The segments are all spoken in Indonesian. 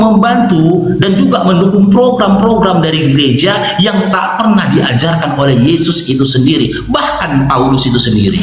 membantu dan juga mendukung program-program dari gereja yang tak pernah diajarkan oleh Yesus itu sendiri, bahkan Paulus itu sendiri.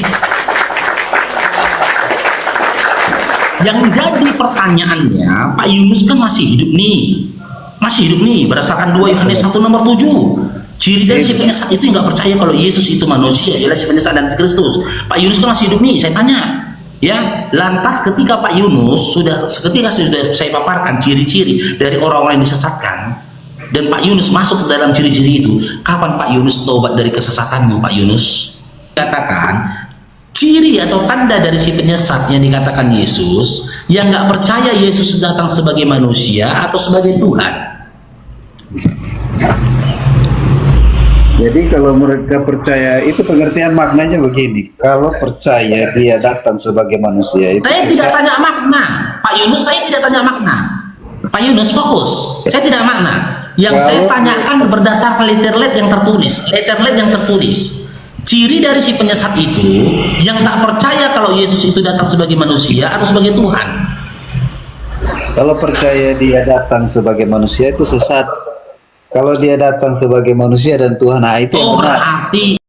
Yang jadi pertanyaannya, Pak Yunus kan masih hidup nih, berdasarkan 2 Yohanes 1 nomor 7. Ciri dari si penyesat itu nggak percaya kalau Yesus itu manusia, ialah si penyesat dan Kristus. Pak Yunus kan masih hidup nih, saya tanya. Ya, lantas ketika Pak Yunus sudah saya paparkan ciri-ciri dari orang-orang yang disesatkan, dan Pak Yunus masuk ke dalam ciri-ciri itu, kapan Pak Yunus tobat dari kesesatanmu, Pak Yunus? Katakan ciri atau tanda dari si penyesat yang dikatakan Yesus, yang nggak percaya Yesus datang sebagai manusia atau sebagai Tuhan. Jadi kalau mereka percaya, itu pengertian maknanya begini. Kalau percaya dia datang sebagai manusia itu saya tidak tanya makna, Pak Yunus, saya tidak tanya makna. Pak Yunus fokus, saya tidak makna. Yang saya tanyakan berdasarkan letterlet yang tertulis. Ciri dari si penyesat itu yang tak percaya kalau Yesus itu datang sebagai manusia atau sebagai Tuhan. Kalau percaya dia datang sebagai manusia itu sesat. Kalau dia datang sebagai manusia dan Tuhan, nah itu yang benar. Berarti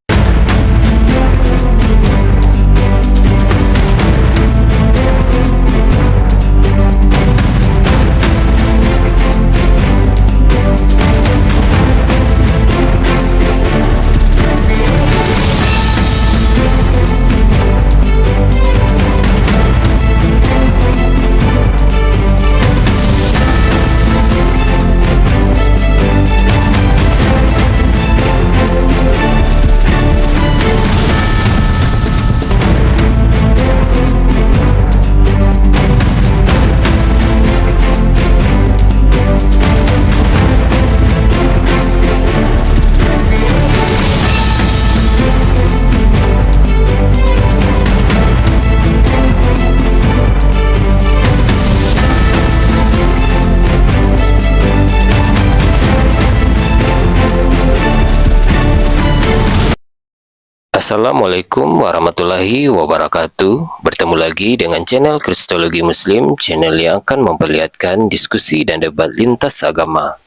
Assalamualaikum warahmatullahi wabarakatuh. Bertemu lagi dengan channel Kristologi Muslim, channel yang akan memperlihatkan diskusi dan debat lintas agama.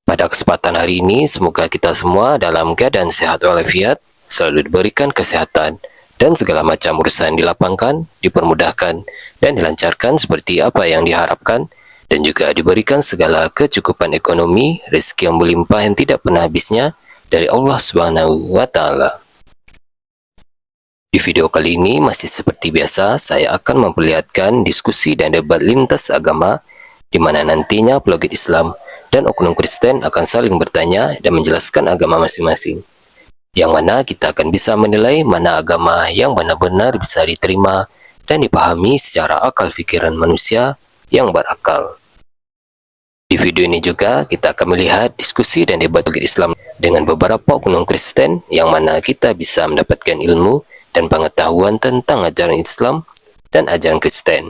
Pada kesempatan hari ini, semoga kita semua dalam keadaan sehat walafiat, selalu diberikan kesehatan, dan segala macam urusan dilapangkan, dipermudahkan, dan dilancarkan seperti apa yang diharapkan, dan juga diberikan segala kecukupan ekonomi, rezeki yang melimpah yang tidak pernah habisnya dari Allah Subhanahu wa Ta'ala. Di video kali ini masih seperti biasa, saya akan memperlihatkan diskusi dan debat lintas agama, di mana nantinya apologet Islam dan oknum Kristen akan saling bertanya dan menjelaskan agama masing-masing, yang mana kita akan bisa menilai mana agama yang benar-benar bisa diterima dan dipahami secara akal pikiran manusia yang berakal. Di video ini juga kita akan melihat diskusi dan debat apologet Islam dengan beberapa oknum Kristen, yang mana kita bisa mendapatkan ilmu dan pengetahuan tentang ajaran Islam dan ajaran Kristen.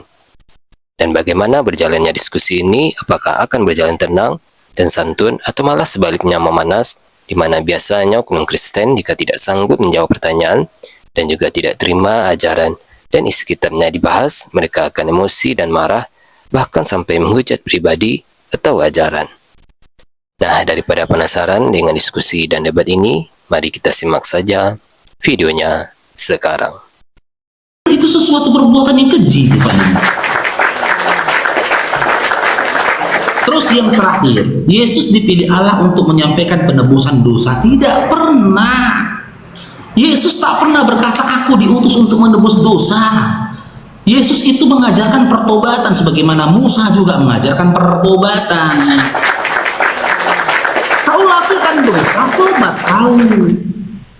Dan bagaimana berjalannya diskusi ini, apakah akan berjalan tenang dan santun atau malah sebaliknya memanas, di mana biasanya oknum Kristen jika tidak sanggup menjawab pertanyaan dan juga tidak terima ajaran dan isi kitabnya dibahas, mereka akan emosi dan marah, bahkan sampai menghujat pribadi atau ajaran. Nah, daripada penasaran dengan diskusi dan debat ini, mari kita simak saja videonya sekarang. itu sesuatu perbuatan yang keji, Pak Yunus. Terus yang terakhir, Yesus dipilih Allah untuk menyampaikan penebusan dosa. Tidak pernah. Yesus tak pernah berkata, aku diutus untuk menebus dosa. Yesus itu mengajarkan pertobatan, sebagaimana Musa juga mengajarkan pertobatan. Kau lakukan dosa, tobat kau.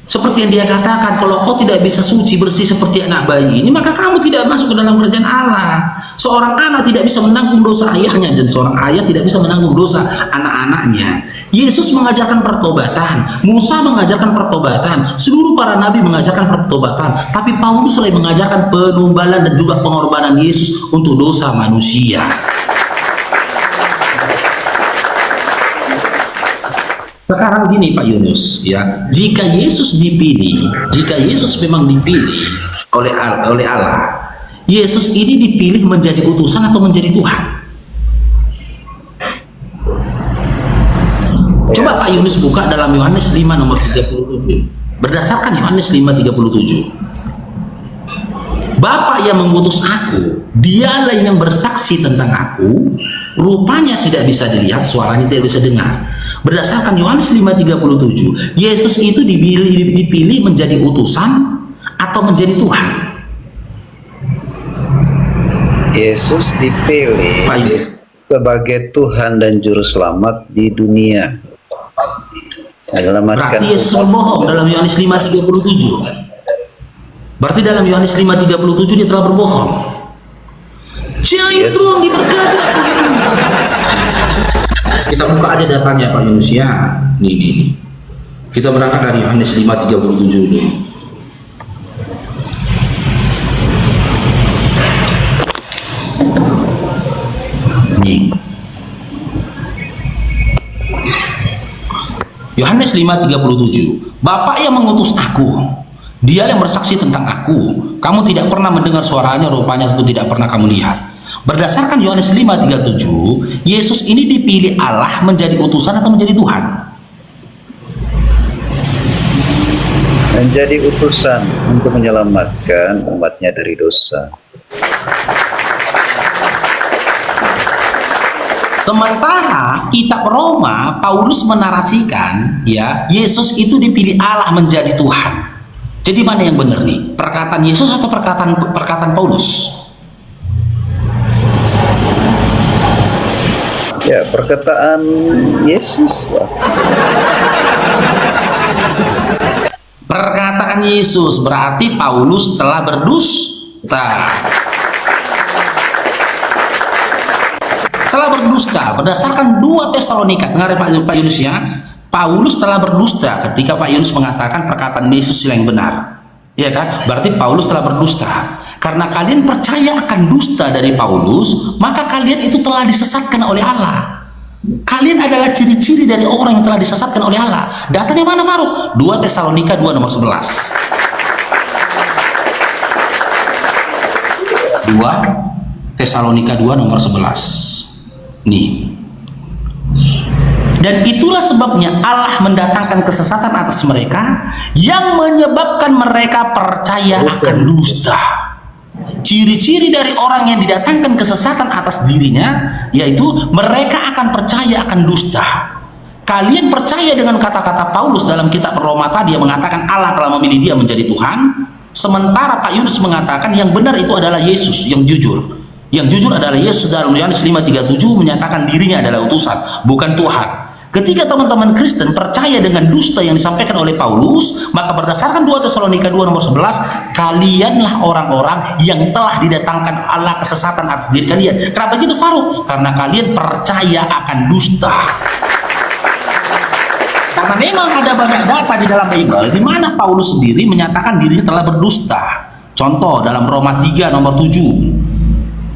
Seperti yang dia katakan, kalau kau tidak bisa suci bersih seperti anak bayi ini, maka kamu tidak masuk ke dalam kerajaan Allah. Seorang anak tidak bisa menanggung dosa ayahnya, dan seorang ayah tidak bisa menanggung dosa anak-anaknya. Yesus mengajarkan pertobatan, Musa mengajarkan pertobatan, seluruh para nabi mengajarkan pertobatan, tapi Paulus mulai mengajarkan penumbalan dan juga pengorbanan Yesus untuk dosa manusia. Sekarang gini Pak Yunus, ya, jika Yesus dipilih, jika Yesus memang dipilih oleh Allah, Yesus ini dipilih menjadi utusan atau menjadi Tuhan? Coba Pak Yunus buka dalam Yohanes 5 nomor 37. Berdasarkan Yohanes 5:37. Bapa yang mengutus aku, dialah yang bersaksi tentang aku, rupanya tidak bisa dilihat, suaranya tidak bisa dengar. Berdasarkan Yohanes 5:37, Yesus itu dipilih menjadi utusan atau menjadi Tuhan? Yesus dipilih Pak Yunus. sebagai Tuhan dan Juru Selamat di dunia. Menyelamatkan Berarti Yesus umat. berbohong dalam Yohanes 5:37. Berarti dalam Yohanes 5:37 dia telah berbohong. Jangan diberkati. Kita buka aja datanya Pak Yunus ya. Nih. Kita berangkat dari Yohanes 5:37 dulu. Nih. Yohanes 5:37. Bapa yang mengutus aku, dia yang bersaksi tentang aku. Kamu tidak pernah mendengar suaranya, rupanya aku tidak pernah kamu lihat. Berdasarkan Yohanes 5:37, Yesus ini dipilih Allah menjadi utusan atau menjadi Tuhan? Menjadi utusan untuk menyelamatkan umatnya dari dosa. Sementara kitab Roma, Paulus menarasikan ya, Yesus itu dipilih Allah menjadi Tuhan. Jadi mana yang benar nih? Perkataan Yesus atau perkataan Paulus? Ya, perkataan Yesus lah. Perkataan Yesus berarti Paulus telah berdusta. Telah berdusta berdasarkan 2 Tesalonika. Dengar Pak Yunus ya. Paulus telah berdusta ketika Pak Yunus mengatakan perkataan Yesus yang benar. Iya kan? Berarti Paulus telah berdusta. Karena kalian percaya akan dusta dari Paulus, maka kalian itu telah disesatkan oleh Allah. Kalian adalah ciri-ciri dari orang yang telah disesatkan oleh Allah. Datanya mana Faruk? 2 Tesalonika 2 nomor 11. 2 Tesalonika 2 nomor 11. Nih. Dan itulah sebabnya Allah mendatangkan kesesatan atas mereka yang menyebabkan mereka percaya akan dusta. Ciri-ciri dari orang yang didatangkan kesesatan atas dirinya yaitu mereka akan percaya akan dusta. Kalian percaya dengan kata-kata Paulus dalam kitab Roma tadi yang mengatakan Allah telah memilih dia menjadi Tuhan, sementara Pak Yunus mengatakan yang benar itu adalah Yesus yang jujur. Yang jujur adalah Yesus dalam Yohanes 5:37 menyatakan dirinya adalah utusan, bukan Tuhan. Ketika teman-teman Kristen percaya dengan dusta yang disampaikan oleh Paulus, maka berdasarkan 2 Tesalonika 2 nomor 11, kalianlah orang-orang yang telah didatangkan Allah kesesatan atas diri kalian. Kenapa gitu Faruk? Karena kalian percaya akan dusta. Karena memang ada banyak data di dalam Bible di mana Paulus sendiri menyatakan dirinya telah berdusta. Contoh dalam Roma 3 nomor 7.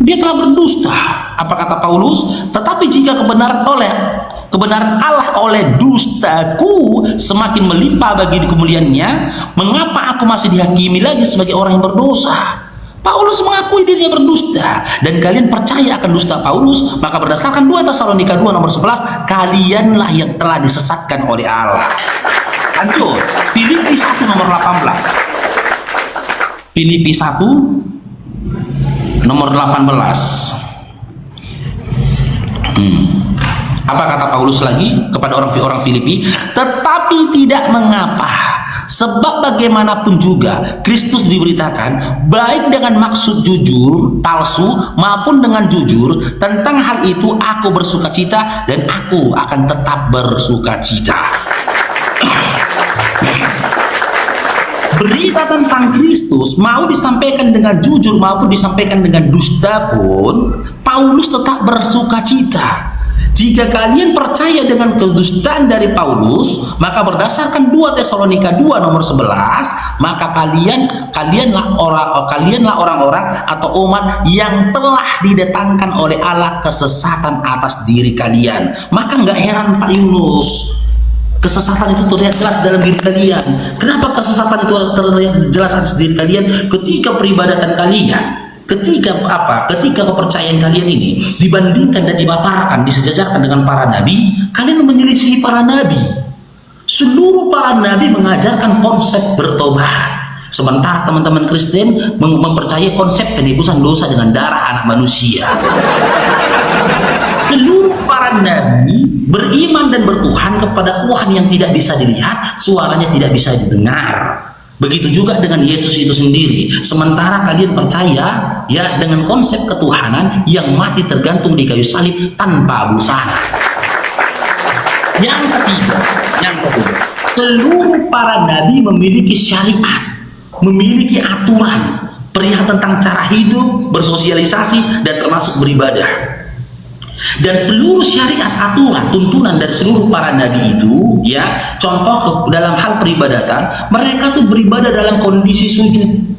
Dia telah berdusta. Apa kata Paulus? Tetapi jika kebenaran Allah oleh dustaku semakin melimpah bagi kemuliaannya, mengapa aku masih dihakimi lagi sebagai orang yang berdosa? Paulus mengakui dirinya berdusta dan kalian percaya akan dusta Paulus, maka berdasarkan 2 Tesalonika 2 nomor 11, kalianlah yang telah disesatkan oleh Allah. Lanjut, Filipi 1 nomor 18. Filipi 1 nomor 18. Apa kata Paulus lagi kepada orang Filipi? Tetapi tidak mengapa, sebab bagaimanapun juga Kristus diberitakan baik dengan maksud jujur, palsu maupun dengan jujur. Tentang hal itu aku bersukacita dan aku akan tetap bersukacita. Berita tentang Kristus mau disampaikan dengan jujur maupun disampaikan dengan dusta pun Paulus tetap bersukacita. Jika kalian percaya dengan kedustaan dari Paulus, maka berdasarkan 2 Tesalonika 2 nomor 11, maka kalianlah orang-orang atau umat yang telah didatangkan oleh Allah kesesatan atas diri kalian. Maka nggak heran Pak Yunus, kesesatan itu terlihat jelas dalam diri kalian. Kenapa kesesatan itu terlihat jelas atas diri kalian? Ketika peribadatan kalian, Ketika kepercayaan kalian ini dibandingkan dan dipaparkan, disejajarkan dengan para nabi, kalian menyelisihi para nabi. Seluruh para nabi mengajarkan konsep bertobat. Sementara teman-teman Kristen mempercayai konsep penebusan dosa dengan darah anak manusia. Seluruh para nabi beriman dan bertuhan kepada Tuhan yang tidak bisa dilihat, suaranya tidak bisa didengar. Begitu juga dengan Yesus itu sendiri. Sementara kalian percaya ya dengan konsep ketuhanan yang mati tergantung di kayu salib tanpa busana. Yang ketiga, seluruh para nabi memiliki syariat, memiliki aturan perihal tentang cara hidup, bersosialisasi, dan termasuk beribadah. Dan seluruh syariat, aturan, tuntunan dari seluruh para nabi itu, ya, contoh dalam hal peribadatan, mereka tuh beribadah dalam kondisi sujud.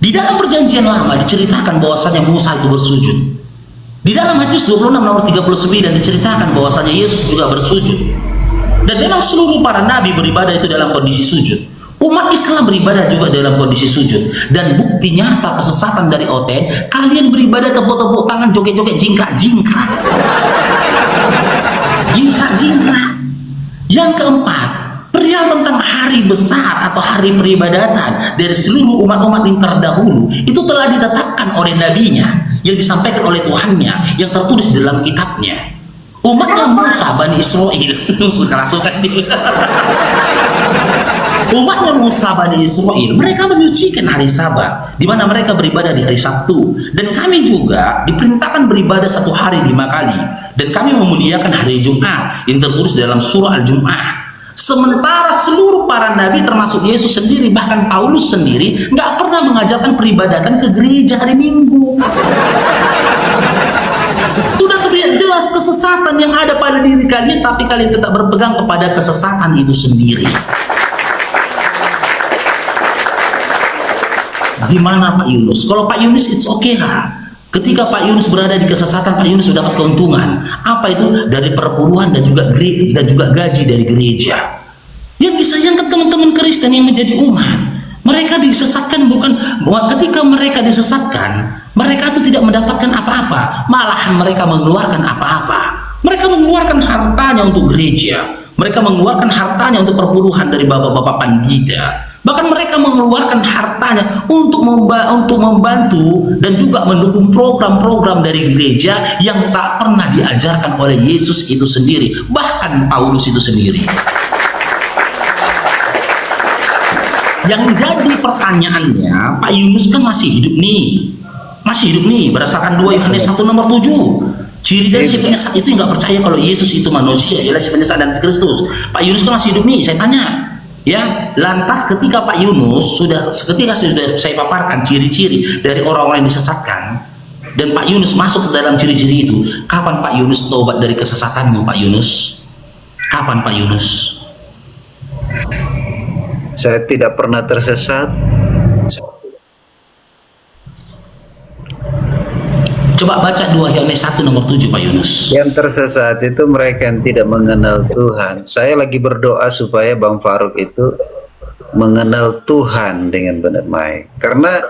Di dalam perjanjian lama diceritakan bahwasanya Musa itu bersujud. Di dalam Matius 26 nomor 39 diceritakan bahwasanya Yesus juga bersujud. Dan memang seluruh para nabi beribadah itu dalam kondisi sujud. Umat Islam beribadah juga dalam kondisi sujud. Dan bukti nyata kesesatan dari Oten, kalian beribadah tepuk-tepuk tangan, joget-joget, jingkrak-jingkrak. Jingkrak-jingkrak. Yang keempat, perihal tentang hari besar atau hari peribadatan dari seluruh umat-umat yang terdahulu, itu telah ditetapkan oleh nabinya, yang disampaikan oleh Tuhannya, yang tertulis dalam kitabnya. Umatnya Musa, Bani Israel, kerasukan dia. Umatnya Musa, Bani Israel, mereka menyucikan hari Sabat, di mana mereka beribadah di hari Sabtu. Dan kami juga diperintahkan beribadah 1 hari 5 kali. Dan kami memuliakan hari Jumat, yang tertulis dalam surah Al-Jum'ah. Sementara seluruh para nabi termasuk Yesus sendiri, bahkan Paulus sendiri, nggak pernah mengajarkan peribadatan ke gereja hari Minggu. Sudah terlihat jelas kesesatan yang ada pada diri kalian, tapi kalian tetap berpegang kepada kesesatan itu sendiri. Gimana Pak Yunus? Kalau Pak Yunus it's okay lah. Ketika Pak Yunus berada di kesesatan, Pak Yunus sudah dapat keuntungan. Apa itu? Dari perpuluhan dan juga gaji dari gereja. Yang disayangkan teman-teman Kristen yang menjadi umat, mereka disesatkan ketika mereka disesatkan, mereka itu tidak mendapatkan apa-apa, malahan mereka mengeluarkan apa-apa. Mereka mengeluarkan hartanya untuk gereja, mereka mengeluarkan hartanya untuk perpuluhan dari bapak-bapak pandita. Bahkan mereka mengeluarkan hartanya untuk membantu dan juga mendukung program-program dari gereja yang tak pernah diajarkan oleh Yesus itu sendiri, bahkan Paulus itu sendiri. Yang jadi pertanyaannya, Pak Yunus kan masih hidup nih. Masih hidup nih, berdasarkan 2 Yohanes 1 nomor 7. Ciri dari si penyesat itu yang nggak percaya kalau Yesus itu manusia, ialah si penyesat dan Kristus. Pak Yunus kan masih hidup nih, saya tanya. Ya, lantas ketika Pak Yunus sudah saya paparkan ciri-ciri dari orang-orang yang disesatkan, dan Pak Yunus masuk ke dalam ciri-ciri itu, kapan Pak Yunus tobat dari kesesatanmu, Pak Yunus? Kapan Pak Yunus? Saya tidak pernah tersesat. Coba baca 2 Yohanes 1 nomor 7 Pak Yunus. Yang tersesat itu mereka yang tidak mengenal Tuhan. Saya lagi berdoa supaya Bang Faruk itu mengenal Tuhan dengan benar baik. Karena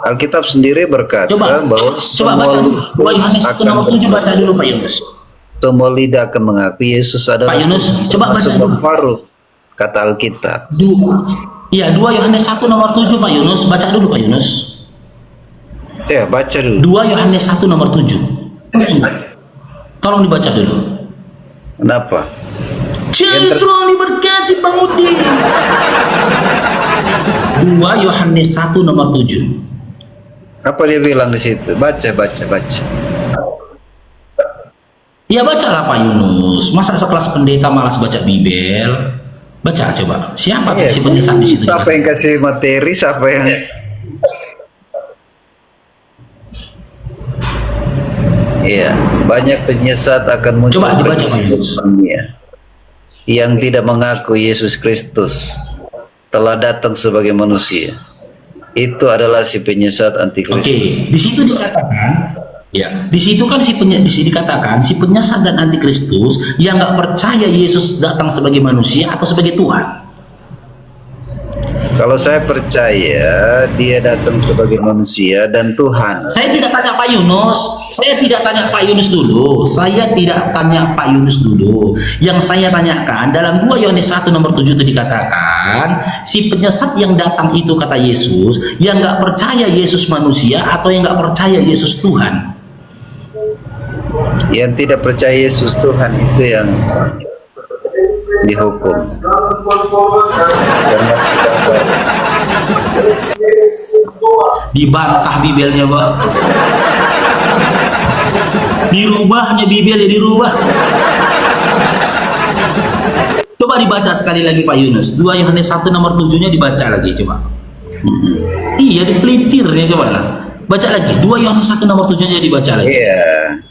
Alkitab sendiri berkata bahwa baca dulu 2 Yohanes 1 nomor 7, baca dulu Pak Yunus. Semua lidah akan mengakui Yesus adalah Pak Yunus, coba baca dulu. Bang Faruk, kata Alkitab. Iya, 2 Yohanes 1 nomor 7 Pak Yunus, baca dulu Pak Yunus. Ya, baca dulu. 2 Yohanes 1 nomor 7. Tolong dibaca dulu. Kenapa? Centro diberkati Bang Udin. 2 Yohanes 1 nomor 7. Apa dia bilang di situ? Baca. Ya bacalah Pak Yunus. Masa sekelas pendeta malas baca Bibel? Baca coba. Siapa si penyesat di situ? Siapa yang kasih materi? Siapa yang Iya, banyak penyesat akan muncul. Coba dibaca Pak Yunus. Yang tidak mengaku Yesus Kristus telah datang sebagai manusia. Itu adalah si penyesat antikristus. Oke, di situ dikatakan, ya, di situ kan dikatakan si penyesat dan antikristus yang nggak percaya Yesus datang sebagai manusia atau sebagai Tuhan. Kalau saya percaya dia datang sebagai manusia dan Tuhan. Saya tidak tanya Pak Yunus, saya tidak tanya Pak Yunus dulu, saya tidak tanya Pak Yunus dulu. Yang saya tanyakan dalam 2 Yohanes 1 nomor 7 itu dikatakan si penyesat yang datang itu kata Yesus, yang nggak percaya Yesus manusia atau yang nggak percaya Yesus Tuhan. Yang tidak percaya Yesus Tuhan itu yang dihukum. Karena sudah Dibantah bibelnya, Pak. Dirubahnya bibelnya, dirubah. Coba dibaca sekali lagi Pak Yunus. 2 Yohanes 1 nomor 7-nya dibaca lagi coba. Iya, dipelitirnya coba lah. Baca lagi. 2 Yohanes 1 nomor 7-nya dibaca lagi. Iya.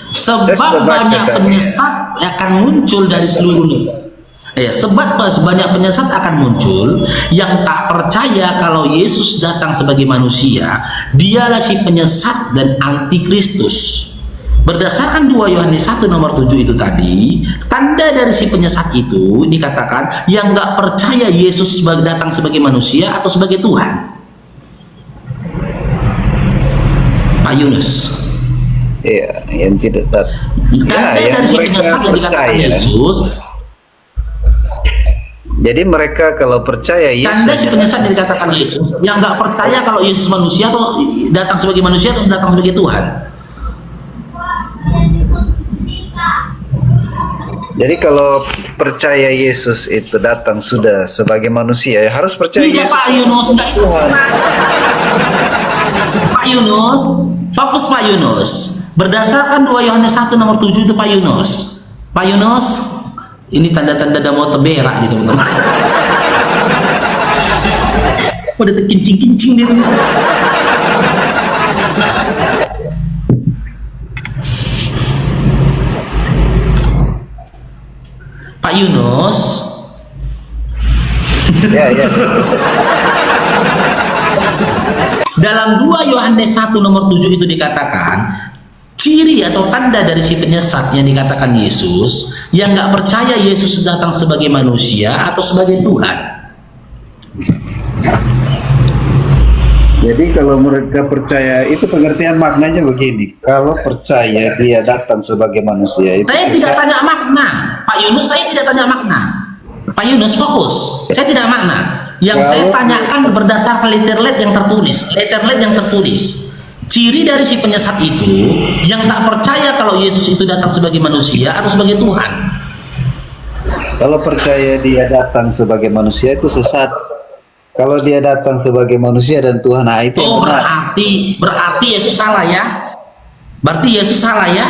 Sebab banyak penyesat akan muncul dari seluruh dunia. Ya, sebab sebanyak penyesat akan muncul yang tak percaya kalau Yesus datang sebagai manusia, dialah si penyesat dan antikristus. Berdasarkan 2 Yohanes 1 nomor 7 itu tadi, tanda dari si penyesat itu dikatakan yang nggak percaya Yesus datang sebagai manusia atau sebagai Tuhan. Pak Yunus. Iya, yang tidak datang. Tanda dari si penyesat yang dikatakan Yesus. Jadi mereka kalau percaya Yesus, tanda si penyesat yang dikatakan Yesus, yang nggak percaya kalau Yesus manusia atau datang sebagai manusia atau datang sebagai Tuhan. jadi kalau percaya Yesus itu datang sudah sebagai manusia, ya harus percaya Iya Yesus. Pak Yunus, nggak ikut senang. Pak Yunus, fokus Pak Yunus. Berdasarkan 2 Yohanes 1 nomor 7 itu Pak Yunus. Pak Yunus, ini tanda-tanda dah mau terberak gitu teman-teman. Udah terkincing-kincing dia. Pak Yunus. Ya, ya. Dalam 2 Yohanes 1 nomor 7 itu dikatakan ciri atau tanda dari si penyesat yang dikatakan Yesus yang nggak percaya Yesus datang sebagai manusia atau sebagai Tuhan. Jadi kalau mereka percaya, itu pengertian maknanya begini. Kalau percaya dia datang sebagai manusia itu Saya tidak tanya makna, Pak Yunus. Saya tidak tanya makna. Pak Yunus fokus. Saya tidak makna. Yang saya tanyakan berdasarkan letterlet yang tertulis. Letterlet yang tertulis. Ciri dari si penyesat itu yang tak percaya kalau Yesus itu datang sebagai manusia atau sebagai Tuhan. Kalau percaya dia datang sebagai manusia itu sesat. Kalau dia datang sebagai manusia dan Tuhan, nah itu yang Oh, benar. berarti Yesus salah ya? Berarti Yesus salah ya?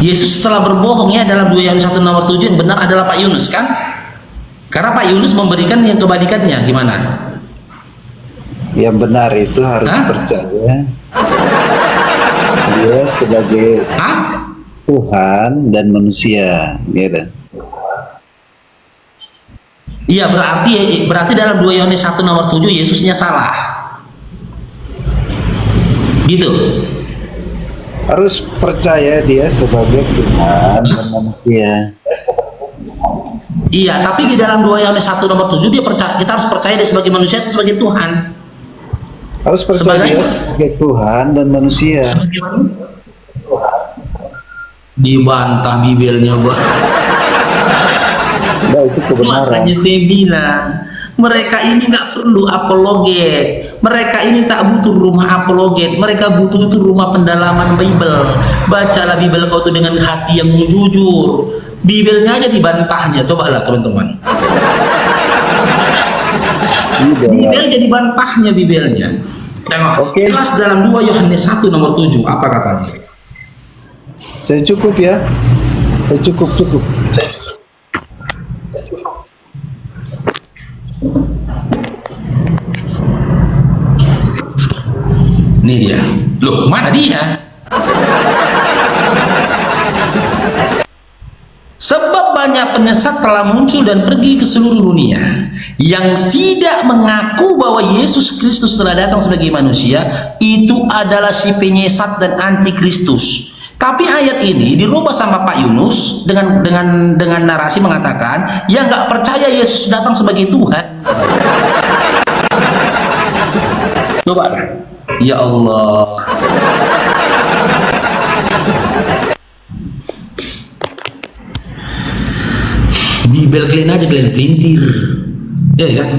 Yesus telah berbohong ya dalam 2 Yohanes 1 nomor 7, yang benar adalah Pak Yunus kan? Karena Pak Yunus memberikan yang kebalikannya, gimana? Yang benar itu harus percaya dia sebagai Tuhan dan manusia, gitu. Iya, berarti dalam 2 Yohanes 1 nomor 7 Yesusnya salah. Gitu. Harus percaya dia sebagai Tuhan dan manusia. Iya, tapi di dalam 2 Yohanes 1 nomor 7 kita harus percaya dia sebagai manusia atau sebagai Tuhan. Harus percaya dia sebagai Tuhan dan manusia. Dibantah bibelnya, Pak. Nah, itu kebenaran. Makanya saya bilang, mereka ini nggak perlu apologet. Mereka ini tak butuh rumah apologet. Mereka butuh itu rumah pendalaman Bible. Bacalah Bible kau itu dengan hati yang jujur. Bibelnya aja dibantahnya. Cobalah teman-teman. Bibel jadi bantahnya Bibelnya. Tengok. Kelas dalam 2 Yohanes 1 nomor 7 apa katanya? Saya cukup ya. Saya cukup. Ini dia. Loh, mana dia? Sebab banyak penyesat telah muncul dan pergi ke seluruh dunia yang tidak mengaku bahwa Yesus Kristus telah datang sebagai manusia. Itu adalah si penyesat dan antikristus. Tapi ayat ini dirubah sama Pak Yunus dengan narasi mengatakan yang nggak percaya Yesus datang sebagai Tuhan. Coba, ya Allah. Bibel kalian aja kalian pelintir, ya kan?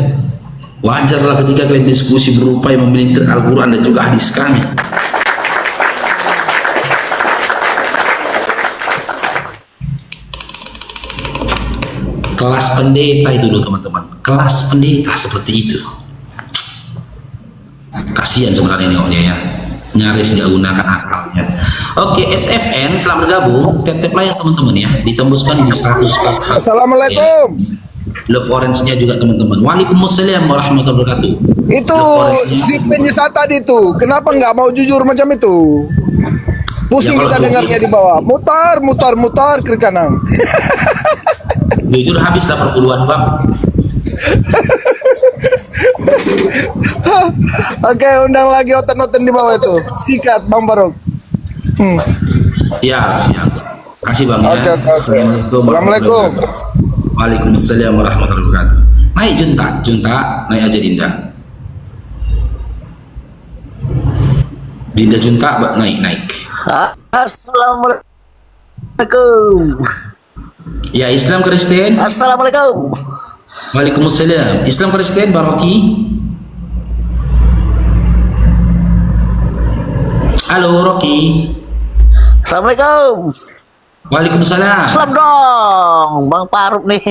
Wajarlah ketika kalian diskusi berupaya memelintir Al-Quran dan juga hadis kami. Kelas pendeta itu loh teman-teman, kelas pendeta seperti itu. Kasihan sebenarnya nengoknya ya, nyaris nggak gunakan akalnya. Oke, SFN selamat bergabung, tap layar teman-teman ya, ditembuskan di 100 kata. Assalamualaikum. Love orange-nya juga teman-teman. Waalaikumsalam warahmatullahi wabarakatuh. Itu si penyesat tadi tuh, kenapa nggak mau jujur macam itu? Pusing Ya, kita kalau dengarnya di bawah. Mutar kiri kanan. Jujur habis 80-an bang. Oke, undang lagi oten-oten di bawah itu. Sikat Bang Barok. Siap. Kasih bang ya. Oke. Assalamualaikum. Waalaikumsalam warahmatullahi wabarakatuh. Naik junta, naik aja Dinda. Dinda junta, naik. Assalamualaikum. Ya, Islam Kristen. Assalamualaikum. Waalaikumsalam. Islam Kristen, Bang Rocky. Halo Rocky. Assalamualaikum. Waalaikumsalam. Salam dong, Bang Faruk nih.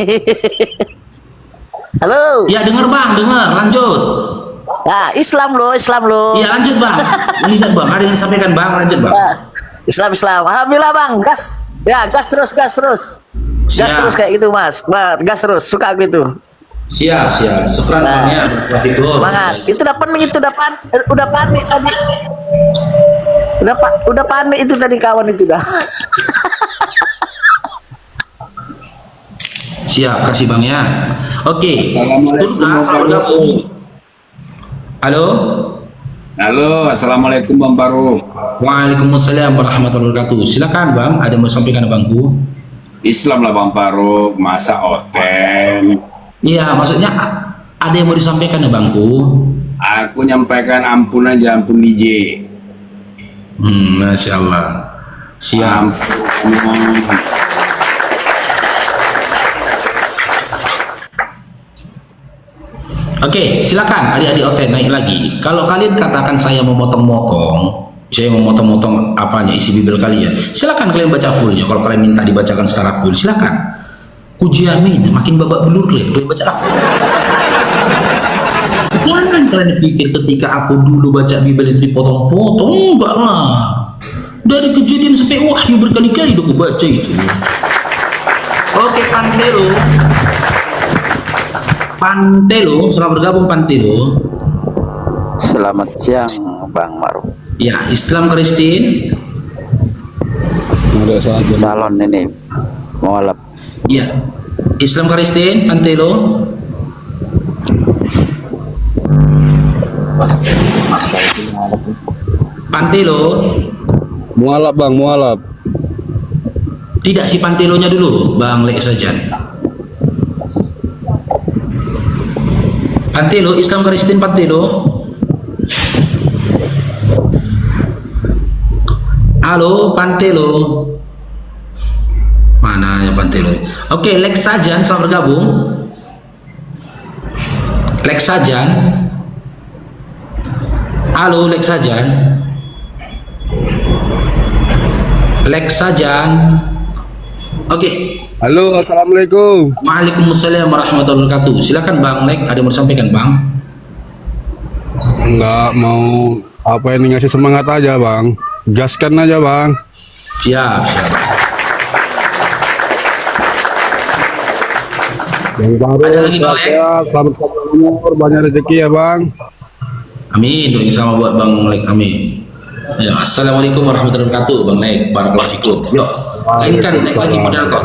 Halo. Ya dengar bang, lanjut. Ya, Islam loh. Iya lanjut bang. Lihat bang, ada yang disampaikan bang, lanjut bang. Ya, Islam. Alhamdulillah Bang, gas. Ya, gas terus. Gas Siap. terus kayak gitu Mas. Gas terus, suka gitu. Siap. Syukran Nah. bang ya. Semangat. Itu udah panik tadi. Udah panik itu tadi kawan itu dah. Siap, kasih bang ya. Oke. Halo. Assalamualaikum Bang Baru. Waalaikumsalam warahmatullahi wabarakatuh. Silakan bang, ada yang mau sampaikan bangku? Islam lah Bang Baru, masa oten. Iya, maksudnya ada yang mau disampaikan ya bangku? Aku nyampaikan ampun aja, ampun DJ. Masya Allah. Siap. Ampun. Oke, silakan adik-adik OT naik lagi. Kalau kalian katakan saya memotong-motong apanya isi bibel kalian, silakan kalian baca fullnya. Kalau kalian minta dibacakan secara full, silakan. Kujamin, makin babak belur kalian baca full. Jangan kalian pikir ketika aku dulu baca bibel itu dipotong-potong, enggak lah. Dari kejadian sampai wahyu berkali-kali udah aku baca itu. Oke, Pantelo, selamat bergabung Pantelo. Selamat siang Bang Maruf. Ya, Islam Kristen. Calon ini mualaf. Ya, Islam Kristen Pantelo. Pantelo. Mualaf Bang, mualaf. Tidak si Pantelonya dulu, Bang Lek Sajan. Pantelo, Islam Kristen Pantelo. Halo Pantelo. Mana ya Pantelo? Oke, Lex Sajan selamat bergabung. Lex Sajan. Halo Lex Sajan. Lex Sajan. Oke. Halo, assalamualaikum. Waalaikumsalam warahmatullahi wabarakatuh. Silakan Bang Lek, ada yang mau disampaikan Bang? Nggak mau apa ini, ngasih semangat aja Bang. Gaskan aja Bang. Siap. Yang baru Ada lagi, Bang, Lek? sehat, selamat umur, banyak rezeki ya Bang. Amin. Doain sama buat Bang Lek. Amin. Ya, assalamualaikum warahmatullahi wabarakatuh. Bang Lek, barakallahu fikum. Yuk, naik lagi modal kok.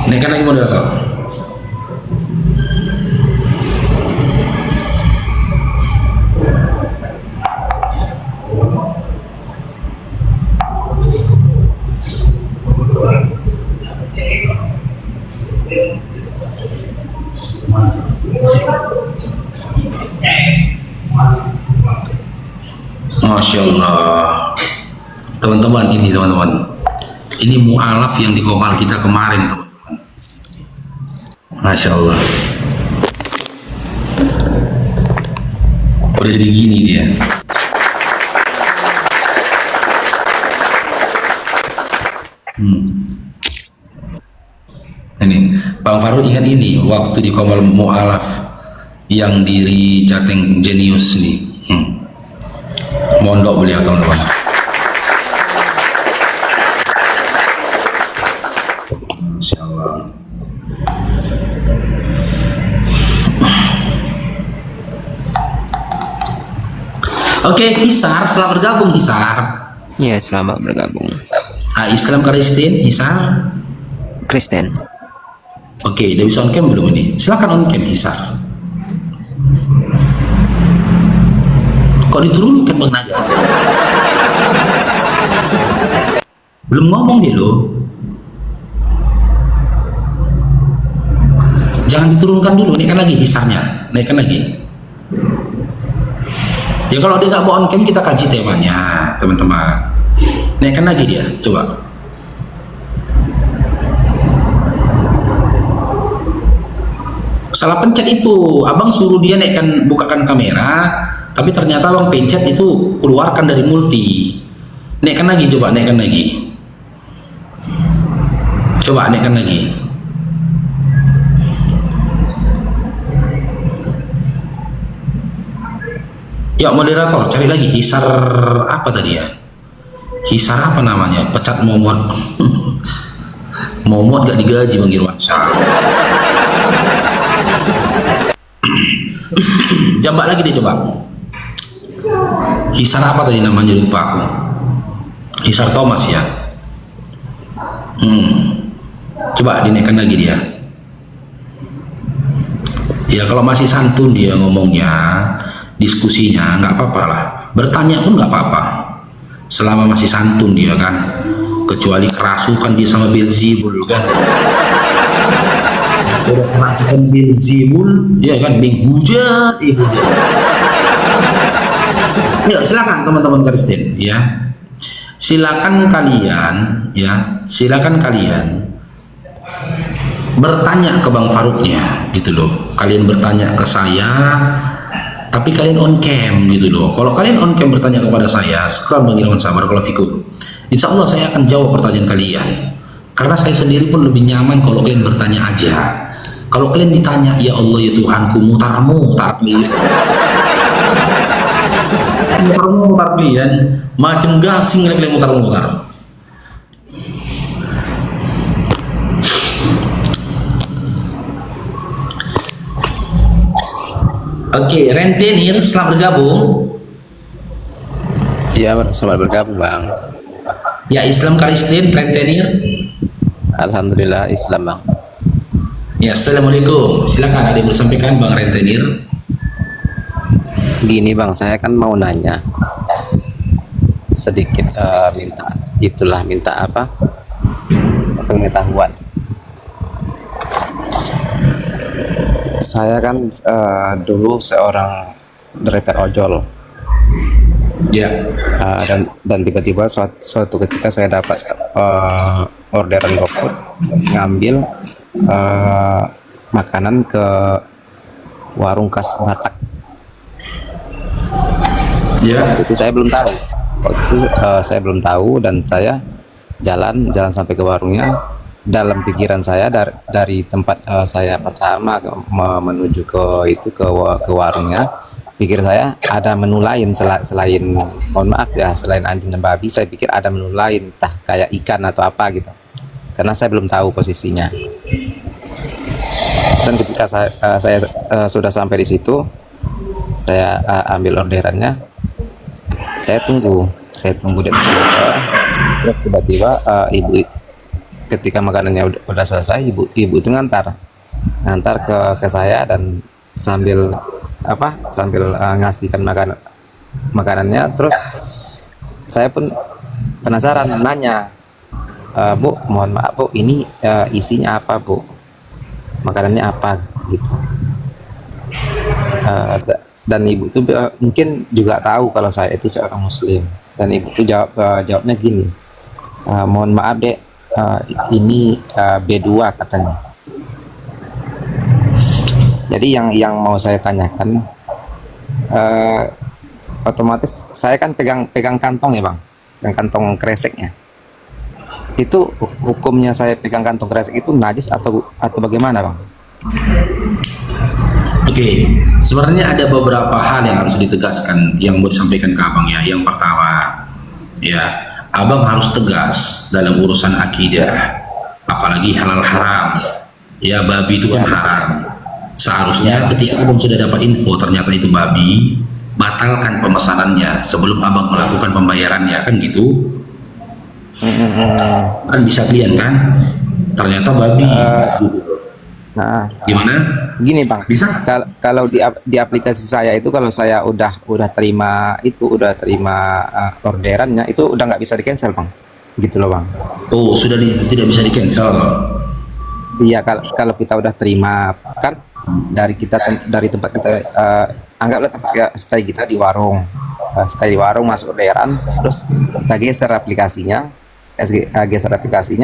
Naikkan lagi modal kok. Masya Allah. Teman-teman, ini teman-teman, ini mu'alaf yang di Komal kita kemarin, teman-teman. Masya Allah. Udah jadi gini dia. Ini Bang Faruk ingat ini waktu di Komal mu'alaf yang diri Jateng Jenius nih. Mondok beliau, teman-teman. Masya Allah. Oke, Hisar, selamat bergabung Hisar. Ya, selamat bergabung. Islam Kristen, Hisar. Kristen. Oke, udah bisa on cam belum ini? Silakan on cam Hisar. Kok diturunkan Bang Naga? Belum ngomong dia loh. Jangan diturunkan dulu, naikkan lagi Hisarnya, naikkan lagi. Ya kalau dia nggak bawa on cam kita kaji temanya, teman-teman. Naikkan lagi dia, coba. Salah pencet itu, abang suruh dia naikkan, bukakan kamera, tapi ternyata abang pencet itu keluarkan dari multi. Naikkan lagi, coba naikkan lagi. Coba naikkan lagi. Ya moderator, cari lagi Hisar apa tadi ya? Hisar apa namanya? Pecat Momot. Momot gak digaji Bang Irwansyah. Jambak lagi deh coba. Hisar apa tadi namanya, lupa aku. Hisar Thomas ya. Coba dinaikkan lagi dia. Ya kalau masih santun dia ngomongnya, diskusinya nggak apa-apa lah. Bertanya pun nggak apa-apa. Selama masih santun dia kan. Kecuali kerasukan dia sama Beelzebul kan. Udah kerasukan Beelzebul, ya kan, menghujat, hujat. Ya silakan teman-teman Kristen ya. Silakan kalian ya, silakan kalian bertanya ke Bang Faruknya gitu loh. Kalian bertanya ke saya, tapi kalian on cam gitu loh. Kalau kalian on cam bertanya kepada saya, sekarang Bang Irwan sabar kalau fikum. Insya Allah saya akan jawab pertanyaan kalian. Karena saya sendiri pun lebih nyaman kalau kalian bertanya aja. Kalau kalian ditanya, ya Allah ya Tuhanku, mutarmu, mutar kalian. Mutarmu, mutar kalian. Macam gasing kalian mutar-mutar. Oke, Rentenir selamat bergabung. Iya, selamat bergabung Bang. Ya, Islam Kristen Rentenir. Alhamdulillah Islam Bang. Ya, assalamualaikum. Silakan ada yang bersampaikan Bang Rentenir. Gini Bang, saya kan mau nanya sedikit, minta apa? Pengetahuan. Saya kan dulu seorang driver ojol. Ya. Dan tiba-tiba suatu ketika saya dapat orderan GoFood, ngambil makanan ke warung khas Batak. Ya. Itu saya belum tahu. Waktu itu saya belum tahu dan saya jalan sampai ke warungnya. Dalam pikiran saya dari tempat saya pertama menuju ke warungnya, pikir saya ada menu lain selain, mohon maaf ya, selain anjing dan babi. Saya pikir ada menu lain, entah kayak ikan atau apa gitu, karena saya belum tahu posisinya. Dan ketika saya sudah sampai di situ, saya ambil orderannya, saya tunggu di atas motor. Terus tiba-tiba ibu, ketika makanannya udah selesai, ibu itu ngantar ke saya dan sambil ngasihkan makanannya. Terus saya pun penasaran nanya, Bu, mohon maaf Bu, ini isinya apa Bu, makanannya apa gitu. dan ibu itu mungkin juga tahu kalau saya itu seorang muslim, dan ibu itu jawabnya gini, mohon maaf dek, ini B2 katanya. Jadi yang mau saya tanyakan, otomatis saya kan pegang kantong ya bang, pegang kantong kreseknya. Itu hukumnya saya pegang kantong kresek itu najis atau bagaimana bang? Oke, sebenarnya ada beberapa hal yang harus ditegaskan yang mau disampaikan ke abang ya. Yang pertama, ya, abang harus tegas dalam urusan akidah, apalagi halal haram. Ya, babi itu kan haram. Seharusnya ketika abang sudah dapat info ternyata itu babi, batalkan pemesanannya sebelum abang melakukan pembayarannya, kan gitu. Kan bisa klien kan, ternyata babi. Nah, Gimana? gini bang, Bisa? kalau di aplikasi saya itu, kalau saya udah terima orderannya itu udah nggak bisa di cancel bang, gitu loh bang. Oh, sudah tidak bisa di cancel. Iya, kalau kita udah terima kan dari tempat kita, anggaplah tempat stay kita di warung, masuk orderan, terus kita geser aplikasinya,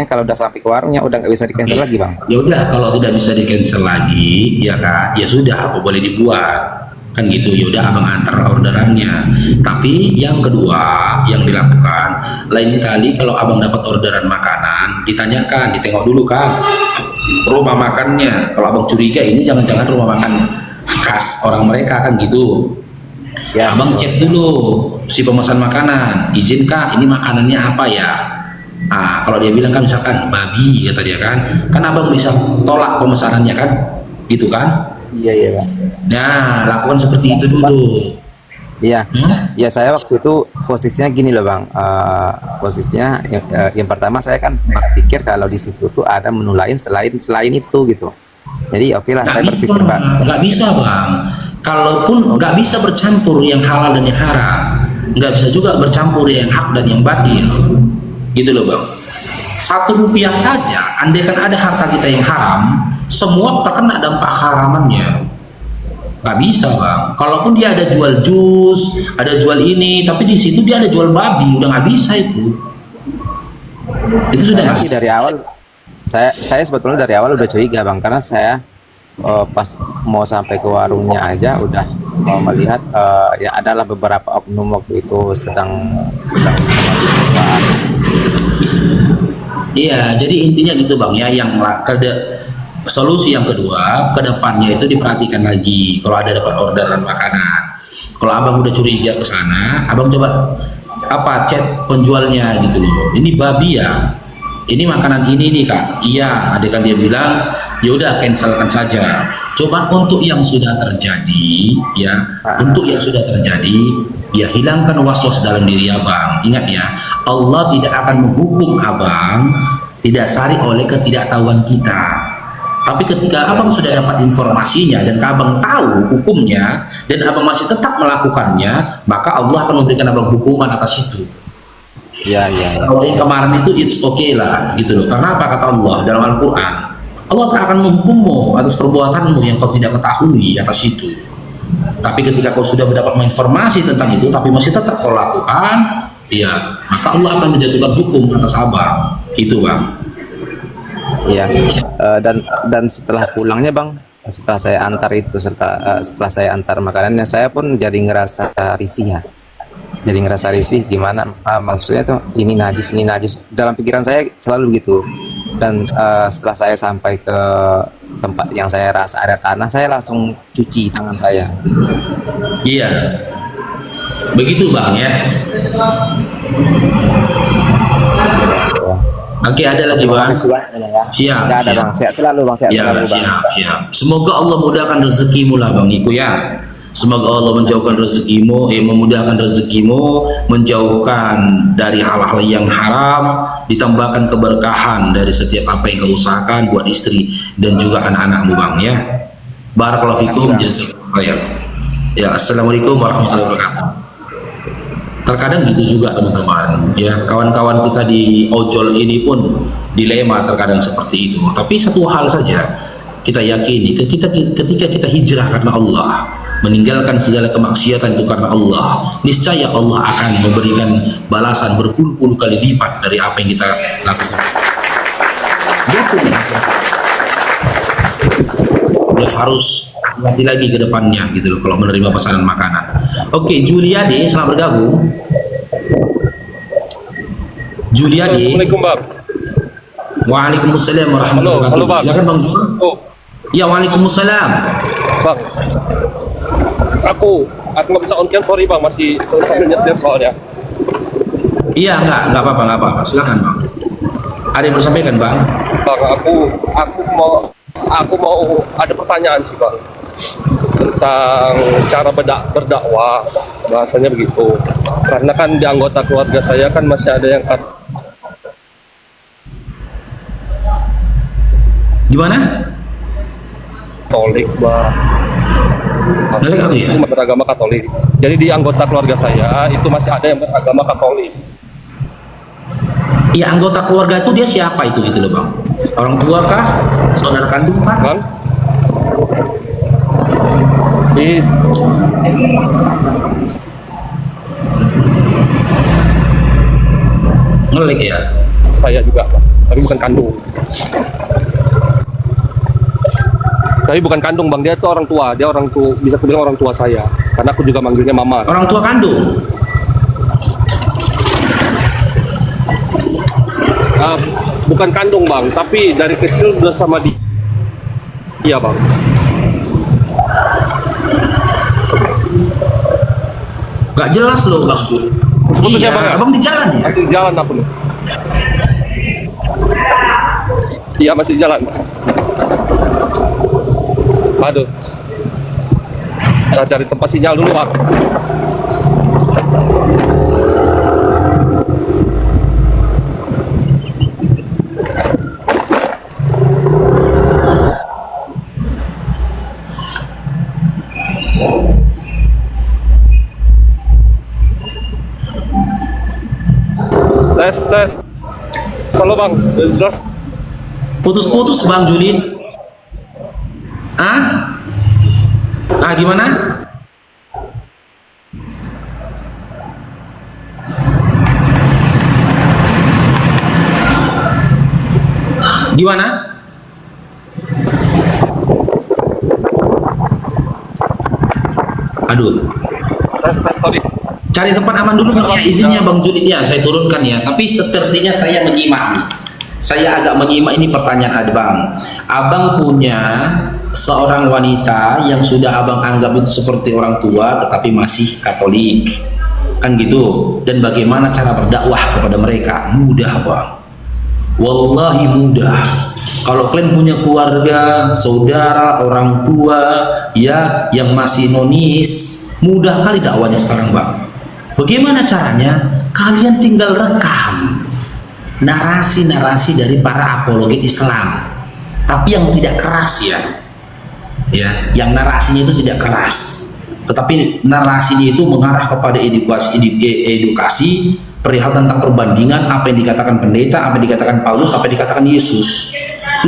kalau udah sampai ke warungnya udah nggak bisa di cancel lagi bang. Ya udah, kalau tidak bisa di cancel lagi, ya kan, ya sudah, apa boleh dibuat, kan gitu. Ya udah, abang antar orderannya. Tapi yang kedua yang dilakukan, lain kali kalau abang dapat orderan makanan, ditanyakan, ditengok dulu kan rumah makannya. Kalau abang curiga ini jangan-jangan rumah makan khas orang mereka, kan gitu. Ya, abang cek dulu si pemesan makanan, izin kak, ini makanannya apa ya. Kalau dia bilang kan misalkan babi, kata dia kan abang bisa tolak pemesanannya kan, gitu kan. Iya bang. Nah, lakukan seperti itu dulu. Iya, ya saya waktu itu posisinya gini loh bang, posisinya yang pertama saya kan berpikir kalau di situ tuh ada menu lain selain itu gitu. Jadi oke lah, saya berpikir bang. Nggak bisa bang, kalaupun nggak bisa bercampur yang halal dan yang haram, nggak bisa juga bercampur yang hak dan yang batil, gitu loh bang. Rp1 saja, andaikan ada harta kita yang haram, semua terkena dampak haramannya. Nggak bisa bang. Kalaupun dia ada jual jus, ada jual ini, tapi di situ dia ada jual babi, udah nggak bisa itu. Itu sudah Sih dari awal, saya sebetulnya dari awal udah curiga bang, karena saya pas mau sampai ke warungnya aja udah mau melihat ya adalah beberapa oknum waktu itu sedang Iya, jadi intinya gitu bang ya. Yang solusi yang kedua, kedepannya itu diperhatikan lagi kalau ada dapat orderan makanan. Kalau abang udah curiga ke sana, abang coba chat penjualnya gitu loh. Ini babi ya, ini makanan ini nih kak. Iya, adegan dia bilang, ya udah cancelkan saja. Coba untuk yang sudah terjadi ya, ya hilangkan was-was dalam diri abang. Ingat ya, Allah tidak akan menghukum abang didasari oleh ketidaktahuan kita. Tapi ketika abang sudah dapat informasinya dan abang tahu hukumnya dan abang masih tetap melakukannya, maka Allah akan memberikan abang hukuman atas itu. Iya. Kalau yang kemarin itu it's okay lah gitu loh. Karena apa kata Allah dalam Al-Quran? Allah tak akan menghukummu atas perbuatanmu yang kau tidak ketahui atas itu. Tapi ketika kau sudah mendapat informasi tentang itu tapi masih tetap kau lakukan, ya maka Allah akan menjatuhkan hukum atas abang. Itu bang. Iya, dan setelah pulangnya bang, setelah saya antar itu, setelah saya antar makanannya, saya pun jadi ngerasa risih ya. Jadi ngerasa risih gimana, maksudnya tuh ini najis dalam pikiran saya selalu begitu. Dan setelah saya sampai ke tempat yang saya rasa ada tanah, saya langsung cuci tangan saya. Iya, begitu bang ya. Oke, ada lagi bang. Siap. Nggak ada bang, sehat selalu bang, sehat selalu bang. Siap. Semoga Allah mudahkan rezekimu lah bang Iko ya. Semoga Allah menjauhkan rezekimu, memudahkan rezekimu, menjauhkan dari hal-hal yang haram, ditambahkan keberkahan dari setiap apa yang kau usahakan buat istri dan juga anak-anakmu bang ya. Barakallahu fikum, jazakallahu khairan. Ya, assalamualaikum warahmatullahi wabarakatuh. Terkadang gitu juga teman-teman ya, kawan-kawan kita di ojol ini pun dilema terkadang seperti itu. Tapi satu hal saja, kita yakini ketika kita hijrah karena Allah, meninggalkan segala kemaksiatan itu karena Allah, niscaya Allah akan memberikan balasan berpuluh-puluh kali lipat dari apa yang kita lakukan. Udah harus hati lagi ke depannya gitu loh kalau menerima pesanan makanan. Oke, Juliade, selamat bergabung. Juliade. Assalamualaikum Bang. Waalaikumsalam warahmatullahi wabarakatuh. Halo Bang. Silakan Bang Jul. Oh, Ya, waalaikumsalam. Bang. Aku nggak bisa on cam, sorry Bang, masih sambil nyetir soalnya. Iya, nggak apa-apa. Silakan Bang. Ada yang bersampaikan Bang? Bang, aku mau ada pertanyaan sih Bang, tentang cara berdakwah, bahasanya begitu. Karena kan di anggota keluarga saya kan masih ada yang Gimana? Katolik, Bang. Katolik aku ya? Beragama Katolik. Jadi di anggota keluarga saya itu masih ada yang beragama Katolik. Iya, anggota keluarga itu dia siapa itu gitu loh Bang? Orang tua kah? Saudara kandung kah? Bang? Di Ngelik ya? saya juga, Bang. Tapi bukan kandung. Tapi bukan kandung Bang, dia itu orang tua. Dia orang tua, bisa aku bilang orang tua saya. Karena aku juga manggilnya Mama. Orang tua kandung? Bukan kandung Bang, tapi dari kecil udah sama dia. Iya Bang. Gak jelas loh Bang Jul. Putusnya Iya, Bang ya? Abang di jalan ya? Masih di jalan aku nih. Iya masih di jalan. Aduh. Kita cari tempat sinyal dulu Bang. Tes. Halo Bang, jelas. Putus-putus Bang Juli. Gimana? Gimana? Aduh. Tes, sorry. Cari tempat aman dulu ya, izinnya Bang Juli ya, saya turunkan ya. Tapi sepertinya saya menyimak. Saya agak menyimak ini pertanyaan Abang. Abang punya seorang wanita yang sudah Abang anggap itu seperti orang tua tetapi masih Katolik. Kan gitu. Dan bagaimana cara berdakwah kepada mereka? Mudah Bang. Wallahi mudah. Kalau kalian punya keluarga, saudara, orang tua ya yang masih nonis, mudah kali dakwanya sekarang Bang. Bagaimana caranya? Kalian tinggal rekam narasi-narasi dari para apologet Islam, tapi yang tidak keras ya, yang narasinya itu tidak keras, tetapi narasinya itu mengarah kepada edukasi perihal tentang perbandingan apa yang dikatakan pendeta, apa yang dikatakan Paulus, apa yang dikatakan Yesus.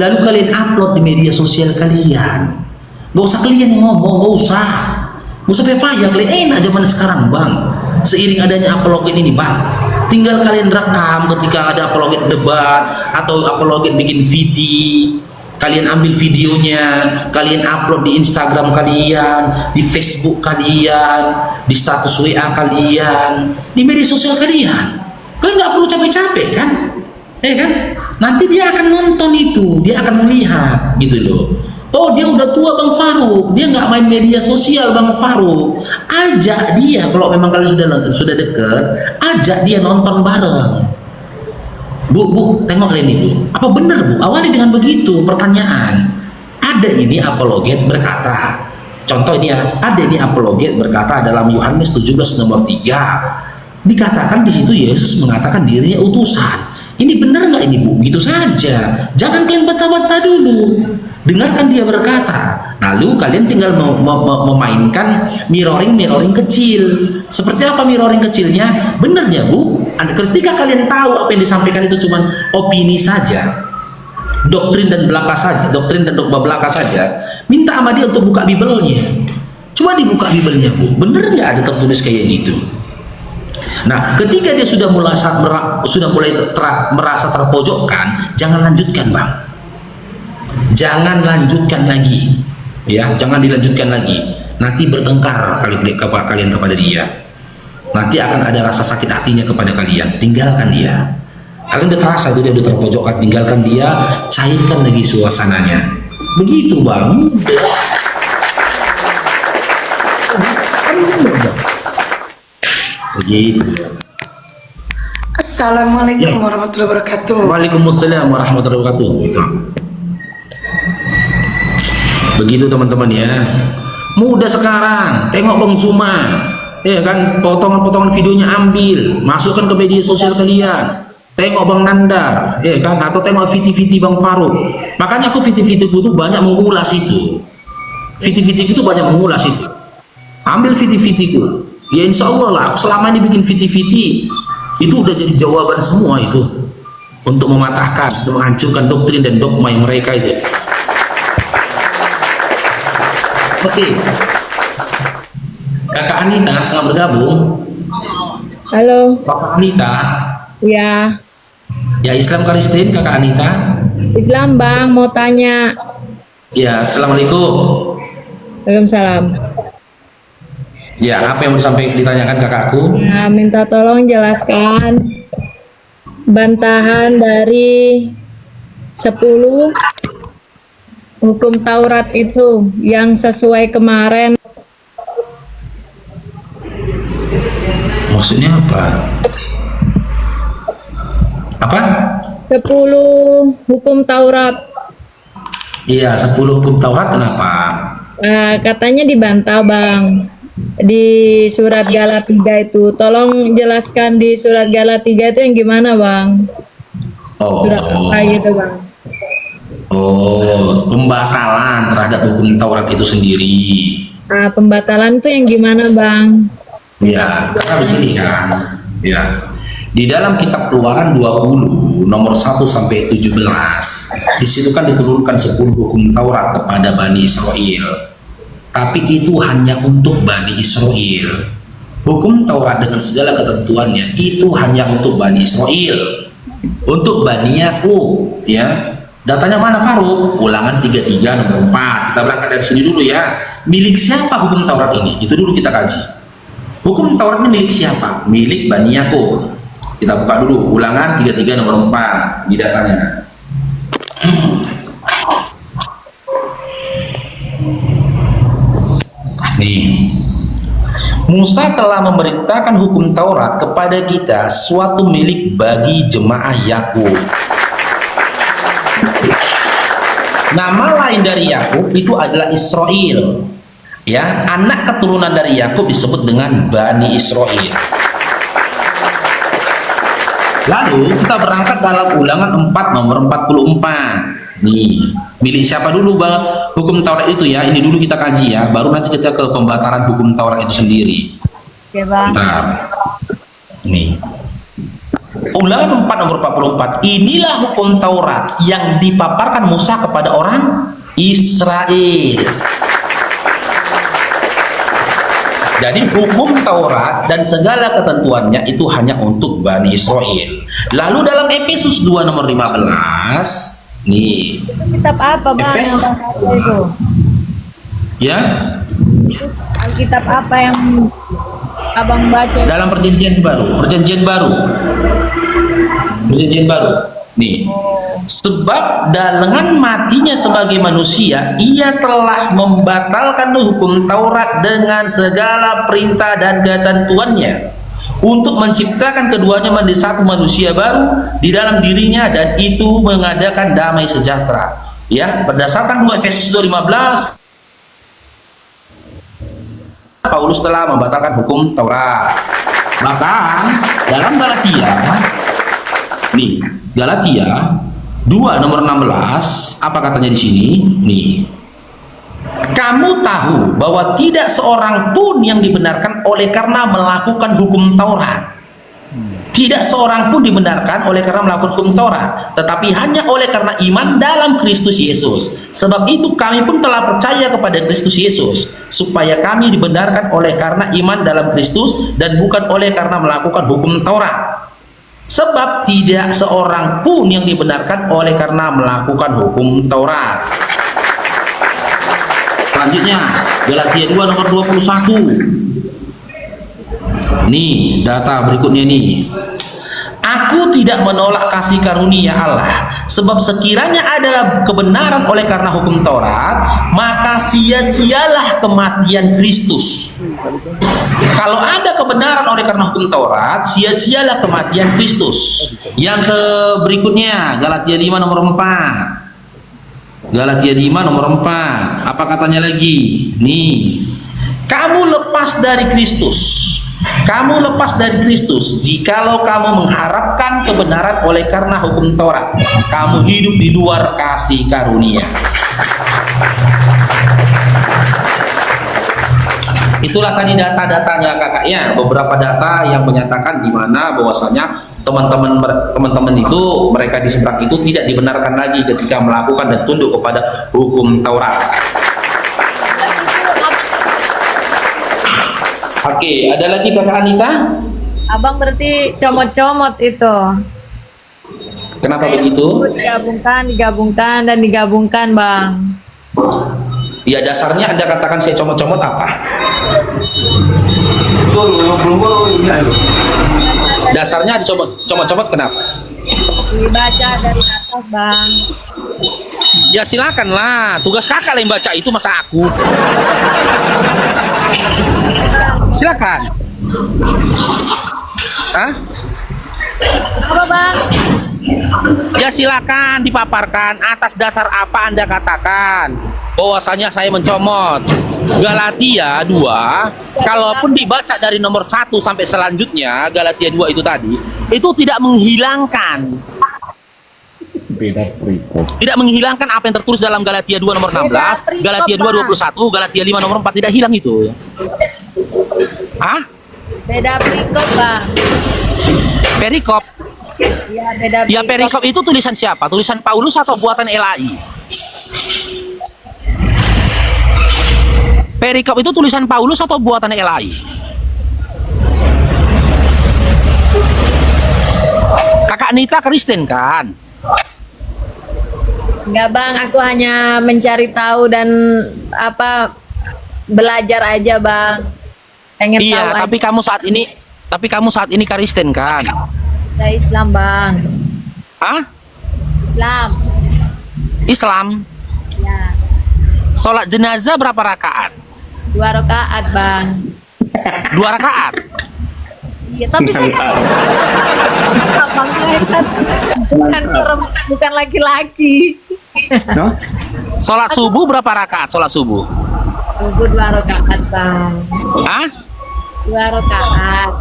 Lalu kalian upload di media sosial kalian. Gak usah kalian yang ngomong, gak usah payah kalian. Enak zaman sekarang Bang. Seiring adanya apologet ini Bang, tinggal kalian rekam ketika ada apologet debat atau apologet bikin video, kalian ambil videonya, kalian upload di Instagram kalian, di Facebook kalian, di status WA kalian, di media sosial kalian. Kalian nggak perlu capek-capek kan? Kan? Nanti dia akan nonton itu, dia akan melihat gitu loh. Oh, dia udah tua Bang Faruk, dia nggak main media sosial Bang Faruk. Ajak dia, kalau memang kalian sudah deket, ajak dia nonton bareng. Bu, tengok ini Bu. Apa benar Bu? Awali dengan begitu pertanyaan. Ada ini apologet berkata, contoh ini ya, ada ini apologet berkata dalam Yohanes 17 nomor 3, dikatakan di situ Yesus mengatakan dirinya utusan. Ini benar nggak ini Bu? Gitu saja. Jangan kalian bantah-bantah dulu. Dengarkan dia berkata. Lalu kalian tinggal memainkan mirroring kecil. Seperti apa mirroring kecilnya? Benarnya Bu, ketika kalian tahu apa yang disampaikan itu cuma opini saja, doktrin dan belaka saja, doktrin dan dogma belaka saja, minta sama dia untuk buka Bibelnya. Coba dibuka Bibelnya, Bu. Bener nggak ada tertulis kayak gitu? Nah, ketika dia sudah mulai merasa terpojokkan, jangan lanjutkan, Bang. Jangan lanjutkan lagi, ya, jangan dilanjutkan lagi. Nanti bertengkar kalian kepada dia. Nanti akan ada rasa sakit hatinya kepada kalian. Tinggalkan dia. Kalian udah terasa itu dia udah terpojokkan, tinggalkan dia, cairkan lagi suasananya. Begitu, Bang. Begitu. Assalamualaikum warahmatullahi wabarakatuh. Waalaikumsalam warahmatullahi wabarakatuh. Begitu teman-teman ya. Mudah sekarang. Tengok Bang Zuma, ya kan, potongan-potongan videonya ambil, masukkan ke media sosial kalian. Tengok Bang Nandar, ya kan, atau tengok VT-VT Bang Faruk. Makanya aku VT-VT itu banyak mengulas itu. VT-VT itu banyak mengulas itu. Ambil VT-VT ku. Ya insya Allah lah. Aku selama ini bikin VT-VT itu udah jadi jawaban semua itu untuk mematahkan, menghancurkan doktrin dan dogma yang mereka itu. Oke. Kakak Anita selamat bergabung. Halo. Kakak Anita. Ya. Ya, Islam Kristen Kakak Anita. Islam, Bang, mau tanya. Ya, assalamualaikum. Waalaikumsalam. Ya, apa yang mau ditanyakan kakakku? Ya, minta tolong jelaskan bantahan dari 10 hukum Taurat itu yang sesuai kemarin. Maksudnya apa? Apa? 10 hukum Taurat. Iya, 10 hukum Taurat kenapa? Katanya dibantah, Bang. Di surat Galatia itu. Tolong jelaskan di surat Galatia itu yang gimana, Bang? Surat apa gitu, Bang? Oh, pembatalan terhadap hukum Taurat itu sendiri. Pembatalan itu yang gimana, Bang? Ya, karena begini kan. Ya. Di dalam kitab Keluaran 20 nomor 1 sampai 17, di situ kan diturunkan 10 hukum Taurat kepada Bani Israel. Tapi itu hanya untuk Bani Israel. Hukum Taurat dengan segala ketentuannya itu hanya untuk Bani Israel. Untuk Bani Yakub, ya. Datanya mana, Faruk? Ulangan 33 nomor 4. Kita berangkat dari sini dulu ya. Milik siapa hukum Taurat ini? Itu dulu kita kaji. Hukum Taurat ini milik siapa? Milik Bani Yakub. Kita buka dulu Ulangan 33 nomor 4 di datanya. Nih, Musa telah memerintahkan hukum Taurat kepada kita suatu milik bagi jemaah Yakub. Nama lain dari Yakub itu adalah Israel. Ya, anak keturunan dari Yakub disebut dengan Bani Israel. Lalu kita berangkat dalam Ulangan 4 nomor 44. Nih, milik siapa dulu Bang hukum Taurat itu ya? Ini dulu kita kaji ya, baru nanti kita ke pembatalan hukum Taurat itu sendiri. Oke, Bang. Bentar. Nih. Ulangan 4 nomor 44. Inilah hukum Taurat yang dipaparkan Musa kepada orang Israel. Jadi hukum Taurat dan segala ketentuannya itu hanya untuk Bani Israel. Lalu dalam Efesus 2 nomor 15, nih. Itu kitab apa, Bang? Efesus. Itu? Ya. Itu kitab apa yang Abang baca? Dalam perjanjian baru, perjanjian baru. Perjanjian baru. Nih. Sebab dengan matinya sebagai manusia, ia telah membatalkan hukum Taurat dengan segala perintah dan ketentuannya untuk menciptakan keduanya menjadi satu manusia baru di dalam dirinya, dan itu mengadakan damai sejahtera. Ya, berdasarkan 2 Efesus 2:15, Paulus telah membatalkan hukum Taurat. Bahkan dalam Galatia, nih, Galatia 2 nomor 16, apa katanya di sini? Nih. Kamu tahu bahwa tidak seorang pun yang dibenarkan oleh karena melakukan hukum Taurat. Tidak seorang pun dibenarkan oleh karena melakukan hukum Taurat, tetapi hanya oleh karena iman dalam Kristus Yesus. Sebab itu kami pun telah percaya kepada Kristus Yesus, supaya kami dibenarkan oleh karena iman dalam Kristus dan bukan oleh karena melakukan hukum Taurat. Sebab tidak seorang pun yang dibenarkan oleh karena melakukan hukum Taurat. Selanjutnya, Galatia 2 nomor 21. Nih data berikutnya nih. Aku tidak menolak kasih karunia Allah, sebab sekiranya ada kebenaran oleh karena hukum Taurat, maka sia-sialah kematian Kristus. Kalau ada kebenaran oleh karena hukum Taurat, sia-sialah kematian Kristus. Yang ke berikutnya, Galatia 5 nomor 4. Galatia 5 nomor 4. Apa katanya lagi? Nih. Kamu lepas dari Kristus. Kamu lepas dari Kristus jikalau kamu mengharapkan kebenaran oleh karena hukum Taurat. Kamu hidup di luar kasih karunia. Itulah tadi data-datanya kakaknya, beberapa data yang menyatakan di mana bahwasanya teman-teman itu, mereka di seberang itu tidak dibenarkan lagi ketika melakukan dan tunduk kepada hukum Taurat. Oke, ada lagi kakak Anita? Abang berarti comot-comot itu. Kenapa begitu? Digabungkan, Bang. Ya dasarnya Anda katakan saya comot-comot apa? Dasarnya dicomot-comot kenapa? Dibaca dari atas, Bang. Ya silakan lah, tugas kakak lah yang baca itu, masa aku? Silakan. Hah? Apa, Bang? Ya silakan dipaparkan atas dasar apa Anda katakan bahwasanya saya mencomot. Galatia 2, kalaupun dibaca dari nomor 1 sampai selanjutnya, Galatia 2 itu tadi, itu tidak menghilangkan. Tidak menghilangkan apa yang tertulis dalam Galatia 2 nomor 16, Galatia 2 21, Galatia 5 nomor 4, tidak hilang itu. Hah? Beda perikop, Bang. Perikop. Ya, beda perikop. Ya perikop itu tulisan siapa? Tulisan Paulus atau buatan LAI? Perikop itu tulisan Paulus atau buatan LAI? Kakak Nita Kristen kan? Enggak, Bang, aku hanya mencari tahu dan belajar aja, Bang. Pengen tahu Iya, aja. tapi kamu saat ini Kristen kan? Saya Islam, Bang. Hah? Islam. Ya. Sholat jenazah berapa rakaat? 2 rakaat, Bang. 2 rakaat. Iya, tapi saya bukan laki-laki. Sholat subuh berapa rakaat? Sholat subuh? Subuh 2 rakaat, Bang. Hah? 2 rakaat.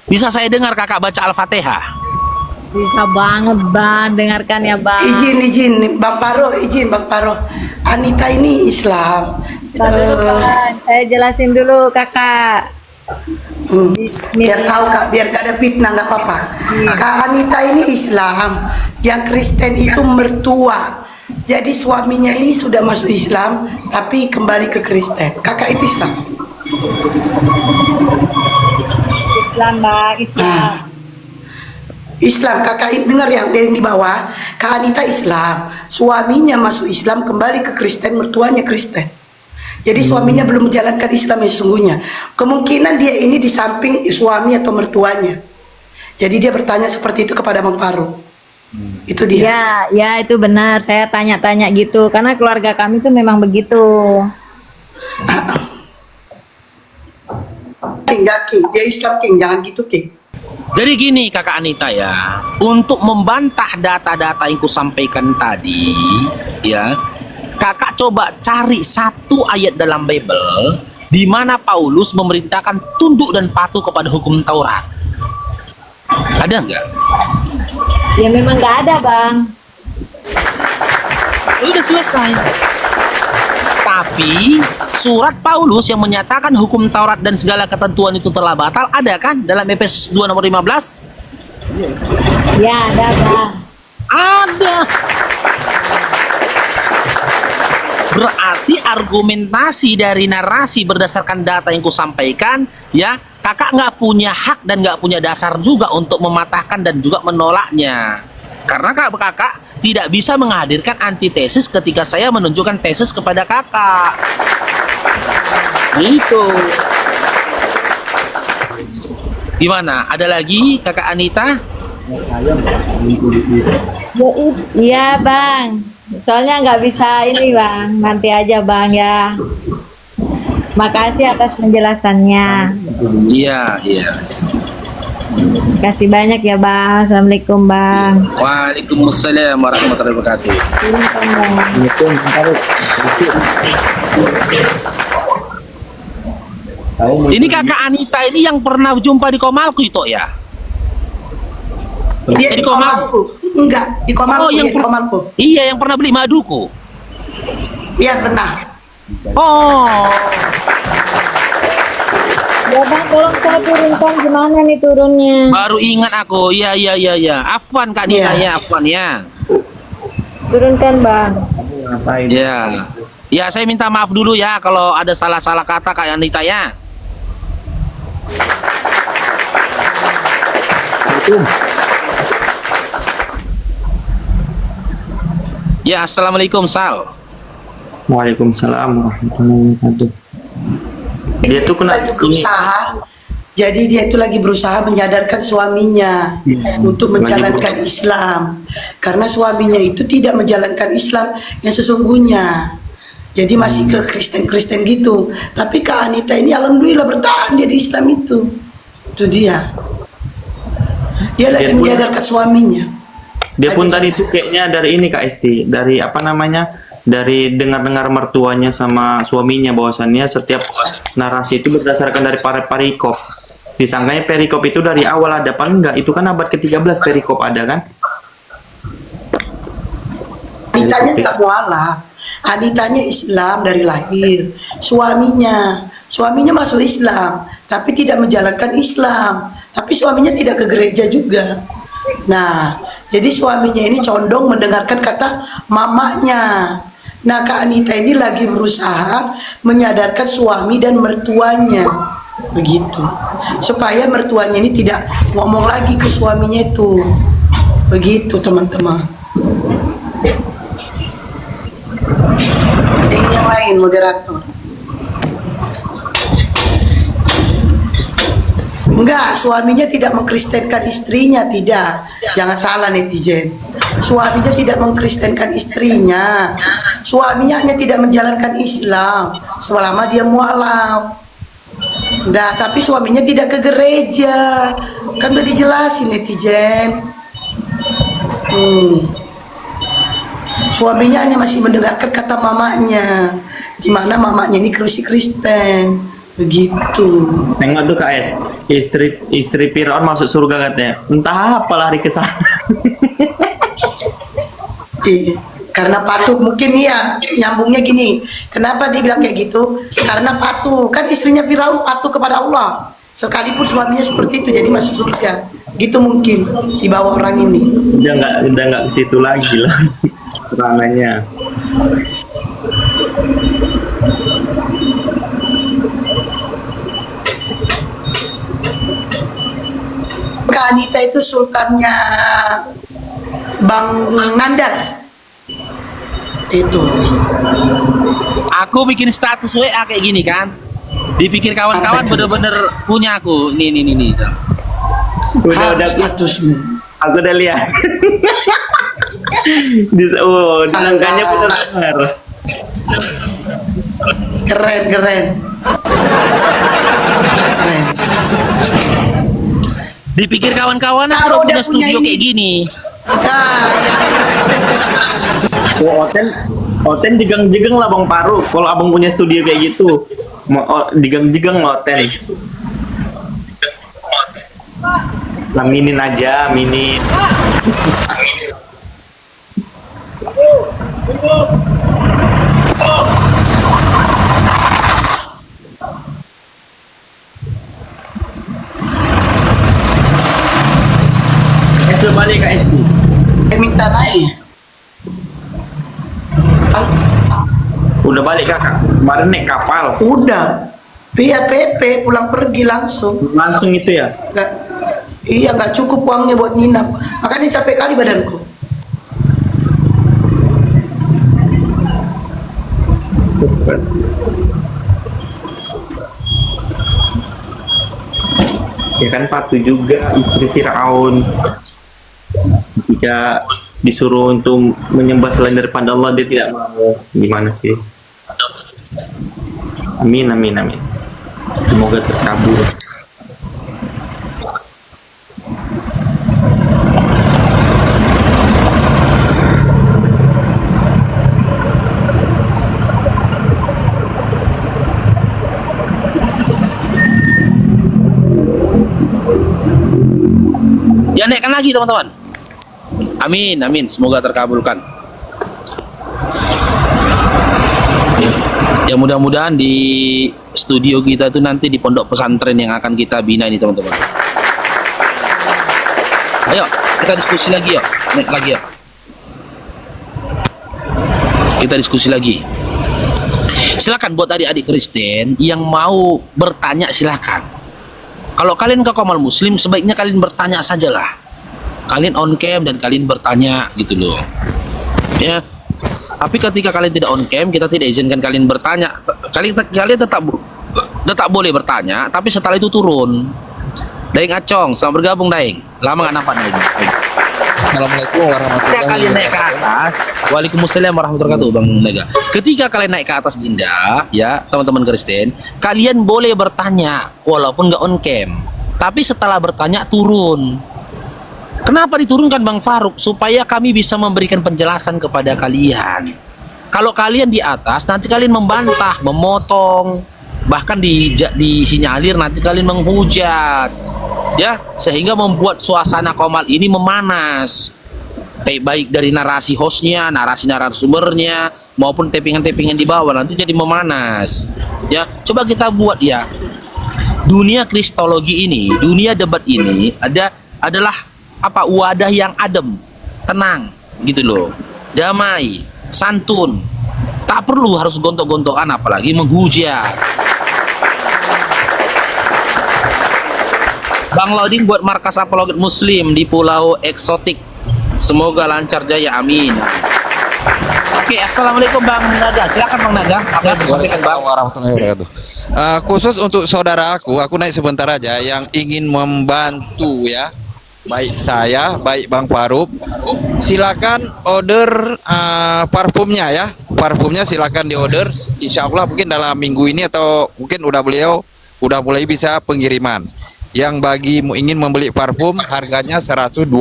Bisa saya dengar kakak baca Al-Fatihah? Bisa banget, Bang. Dengarkan ya, Bang. Izin Bang Paro, Bang Paro. Anita ini Islam. Bang, saya jelasin dulu, Kakak. Biar tahu Kak, biar gak ada fitnah, nggak apa-apa. Kak Anita ini Islam, yang Kristen itu mertua. Jadi suaminya ini sudah masuk Islam, tapi kembali ke Kristen. Kakak itu Islam. Islam, Bang. Islam. Islam, kakak dengar yang di bawah. Kak Anita Islam, suaminya masuk Islam, kembali ke Kristen, mertuanya Kristen. Jadi suaminya belum menjalankan Islam yang sesungguhnya. Kemungkinan dia ini di samping suami atau mertuanya. Jadi dia bertanya seperti itu kepada Bang Paro. Itu dia. Ya, itu benar. Saya tanya-tanya gitu karena keluarga kami tuh memang begitu. Enggak, King. Dia Islam, King. Jangan gitu, King. Jadi gini kakak Anita ya, untuk membantah data-data yang kusampaikan tadi, ya, kakak coba cari satu ayat dalam Bible di mana Paulus memerintahkan tunduk dan patuh kepada hukum Taurat. Ada nggak? Ya memang nggak ada, Bang. Udah selesai. Tapi surat Paulus yang menyatakan hukum Taurat dan segala ketentuan itu telah batal ada kan dalam Efesus 2 nomor 15? Ya, ada bang. Ada. Berarti argumentasi dari narasi berdasarkan data yang kusampaikan, ya, kakak nggak punya hak dan nggak punya dasar juga untuk mematahkan dan juga menolaknya. Karena kakak tidak bisa menghadirkan antitesis ketika saya menunjukkan tesis kepada kakak. Gitu. Gimana? Ada lagi kakak Anita? Iya bang. Soalnya nggak bisa ini bang. Nanti aja bang ya. Makasih atas penjelasannya. Iya, iya. Kasih banyak ya bang. Assalamualaikum bang. Waalaikumsalam warahmatullahi wabarakatuh. Ini kakak Anita ini yang pernah jumpa di Komalku itu ya? Dia di Komalku. Enggak, di Komalku. yang di Komalku. Iya, yang pernah beli maduku. Iya, pernah. Oh. Ya bang, tolong saya turunkan gimana nih turunnya? Baru ingat aku. Iya. Afwan Kak Nita ya, Afwan ya. Turunkan bang. Ya. Ya, saya minta maaf dulu ya kalau ada salah-salah kata Kak Anita ya. Ya, assalamualaikum Sal. Waalaikumsalam warahmatullahi wabarakatuh. Dia tuh lagi berusaha. Jadi dia itu lagi berusaha menyadarkan suaminya untuk menjalankan Islam. Karena suaminya itu tidak menjalankan Islam yang sesungguhnya. Jadi masih ke Kristen-Kristen gitu. Tapi Kak Anita ini alhamdulillah bertahan dia di Islam itu. Itu dia. Dia lagi menyadarkan suaminya. Dia pun tadi tuh kayaknya dari ini Kak Esti, dari apa namanya, dari dengar-dengar mertuanya sama suaminya bahwasannya setiap narasi itu berdasarkan dari perikop. Disangkanya perikop itu dari awal ada, paling enggak itu kan abad ke-13 perikop ada kan? Anitanya nggak mualaf. Anitanya Islam dari lahir. Suaminya masuk Islam, tapi tidak menjalankan Islam. Tapi suaminya tidak ke gereja juga. Nah, jadi suaminya ini condong mendengarkan kata mamanya. Nah, Kak Anita ini lagi berusaha menyadarkan suami dan mertuanya. Begitu. Supaya mertuanya ini tidak ngomong lagi ke suaminya itu. Begitu, teman-teman. Ini yang lain, moderator. Enggak, suaminya tidak mengkristenkan istrinya, tidak. Jangan salah netizen. Suaminya tidak mengkristenkan istrinya. Suaminya hanya tidak menjalankan Islam selama dia mualaf. Nah, tapi suaminya tidak ke gereja. Kan udah dijelasin netizen. Suaminya hanya masih mendengarkan kata mamanya, di mana mamanya ini Kristen. Begitu. Tengok tuh Kak Es, istri Firaun masuk surga katanya. Entah apa lari ke sana. Karena patuh mungkin ya, nyambungnya gini. Kenapa dia bilang kayak gitu? Karena patuh. Kan istrinya Firaun patuh kepada Allah. Sekalipun suaminya seperti itu jadi masuk surga. Gitu mungkin di bawah orang ini. Udah nggak ke situ lagi lah ranahnya. Kak Anita itu sultannya Bang Nandar. Itu. Aku bikin status WA kayak gini kan. Dipikir kawan-kawan bener-bener punya aku. Nih. Udah statusmu. Aku udah lihat. Angkanya benar-benar. Keren. Dipikir kawan-kawan aku udah punya studio kayak gini. Oten jegang-jegang lah Bang Paru. Kalau abang punya studio kayak gitu, jegang-jegang lah Oten. Laminin aja, minin. kita naik. Udah balik kakak? Kemarin naik kapal. Udah. Via PP pulang pergi langsung. Langsung itu ya? Nggak cukup uangnya buat nginap. Makanya capek kali badanku. Ya kan Patu juga istri Firaun, ketika disuruh untuk menyembah selain daripada Allah dia tidak mau. Gimana sih? Amin amin amin, semoga terkabul. Ya naikkan lagi teman-teman. Amin, amin. Semoga terkabulkan. Ya mudah-mudahan di studio kita itu nanti di pondok pesantren yang akan kita bina ini teman-teman. Ayo kita diskusi lagi ya. Naik lagi ya. Kita diskusi lagi. Silakan buat adik-adik Kristen yang mau bertanya silakan. Kalau kalian ke Komal Muslim, sebaiknya kalian bertanya sajalah. Kalian on cam dan kalian bertanya gitu loh. Ya. Tapi ketika kalian tidak on cam, kita tidak izinkan kalian bertanya. Kalian tetap boleh bertanya, tapi setelah itu turun. Daeng Acong, selamat bergabung Daeng. Lama nggak nampak Daeng. Assalamualaikum warahmatullahi Ketika kalian naik ke atas, waalaikumsalam warahmatullahi wabarakatuh Bang Mega. Ketika kalian naik ke atas Dinda, ya teman-teman Kristen, kalian boleh bertanya walaupun nggak on cam. Tapi setelah bertanya turun. Kenapa diturunkan Bang Faruk? Supaya kami bisa memberikan penjelasan kepada kalian. Kalau kalian di atas, nanti kalian membantah, memotong, bahkan disinyalir nanti kalian menghujat. Ya, sehingga membuat suasana Komal ini memanas. Baik dari narasi hostnya, narasi narasumbernya, maupun tappingan-tappingan di bawah nanti jadi memanas. Ya, coba kita buat ya. Dunia kristologi ini, dunia debat ini adalah apa? Wadah yang adem, tenang, gitu loh. Damai, santun. Tak perlu harus gontok-gontokan apalagi menghujat. Bang Lauding buat markas apologet Muslim di Pulau Eksotik. Semoga lancar jaya, amin. Oke, assalamualaikum Bang Naga. Silakan Bang Naga. Apa yang disampaikan Bang? Warahmatullahi wabarakatuh. Khusus untuk saudara aku naik sebentar aja yang ingin membantu ya. Baik saya, baik Bang Faruk. Silakan order parfumnya ya. Parfumnya silakan diorder. Insya Allah mungkin dalam minggu ini atau mungkin beliau udah mulai bisa pengiriman. Yang bagi ingin membeli parfum harganya 120.000.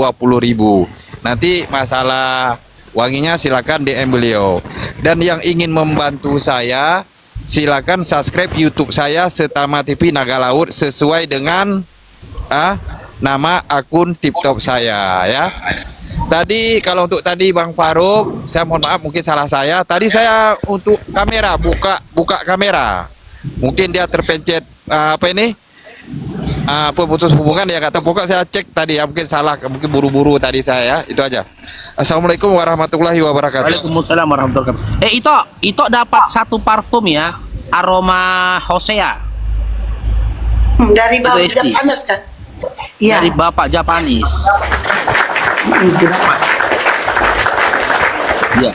Nanti masalah wanginya silakan DM beliau. Dan yang ingin membantu saya silakan subscribe YouTube saya Setama TV Naga Laut sesuai dengan nama akun TikTok saya ya. Tadi kalau untuk tadi Bang Faruk, saya mohon maaf mungkin salah saya. Tadi saya untuk kamera buka kamera. Mungkin dia terpencet pemutus hubungan ya kata pokok saya cek tadi ya, mungkin salah, mungkin buru-buru tadi saya ya, itu aja. Assalamualaikum warahmatullahi wabarakatuh. Waalaikumsalam warahmatullahi wabarakatuh. Ito dapat satu parfum ya, aroma Hosea. Dari Bapak Japanis kan? Iya. Dari Bapak Japanis. Ya.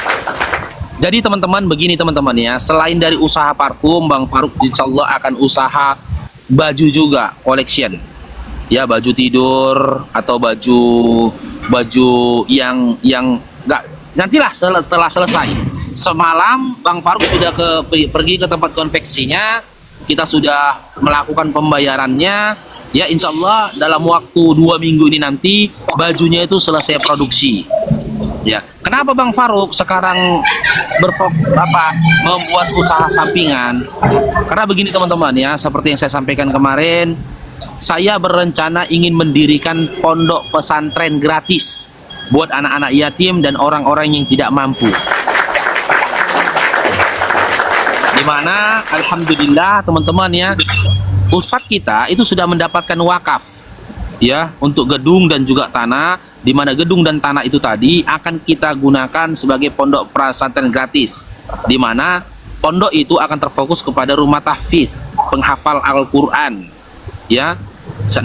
Jadi teman-teman begini teman-teman ya, selain dari usaha parfum, Bang Faruk insyaallah akan usaha baju juga, collection ya, baju tidur atau baju yang enggak, nantilah setelah selesai. Semalam Bang Faruk sudah pergi ke tempat konveksinya, kita sudah melakukan pembayarannya ya, insya Allah dalam waktu 2 minggu ini nanti bajunya itu selesai produksi ya. Kenapa Bang Faruk sekarang membuat usaha sampingan? Karena begini teman-teman ya, seperti yang saya sampaikan kemarin, saya berencana ingin mendirikan pondok pesantren gratis buat anak-anak yatim dan orang-orang yang tidak mampu. Dimana alhamdulillah teman-teman ya, Ustadz kita itu sudah mendapatkan wakaf ya untuk gedung dan juga tanah, di mana gedung dan tanah itu tadi akan kita gunakan sebagai pondok pesantren gratis, di mana pondok itu akan terfokus kepada rumah tahfiz, penghafal Al-Quran. Ya,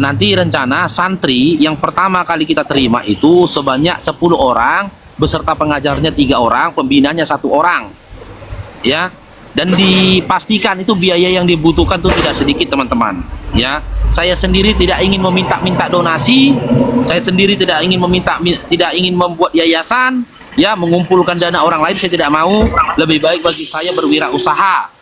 nanti rencana santri yang pertama kali kita terima itu sebanyak 10 orang, beserta pengajarnya 3 orang, pembinanya 1 orang. Ya, dan dipastikan itu biaya yang dibutuhkan itu tidak sedikit teman-teman. Ya, saya sendiri tidak ingin meminta-minta donasi, saya sendiri tidak ingin membuat yayasan, ya, mengumpulkan dana orang lain, saya tidak mau. Lebih baik bagi saya berwirausaha.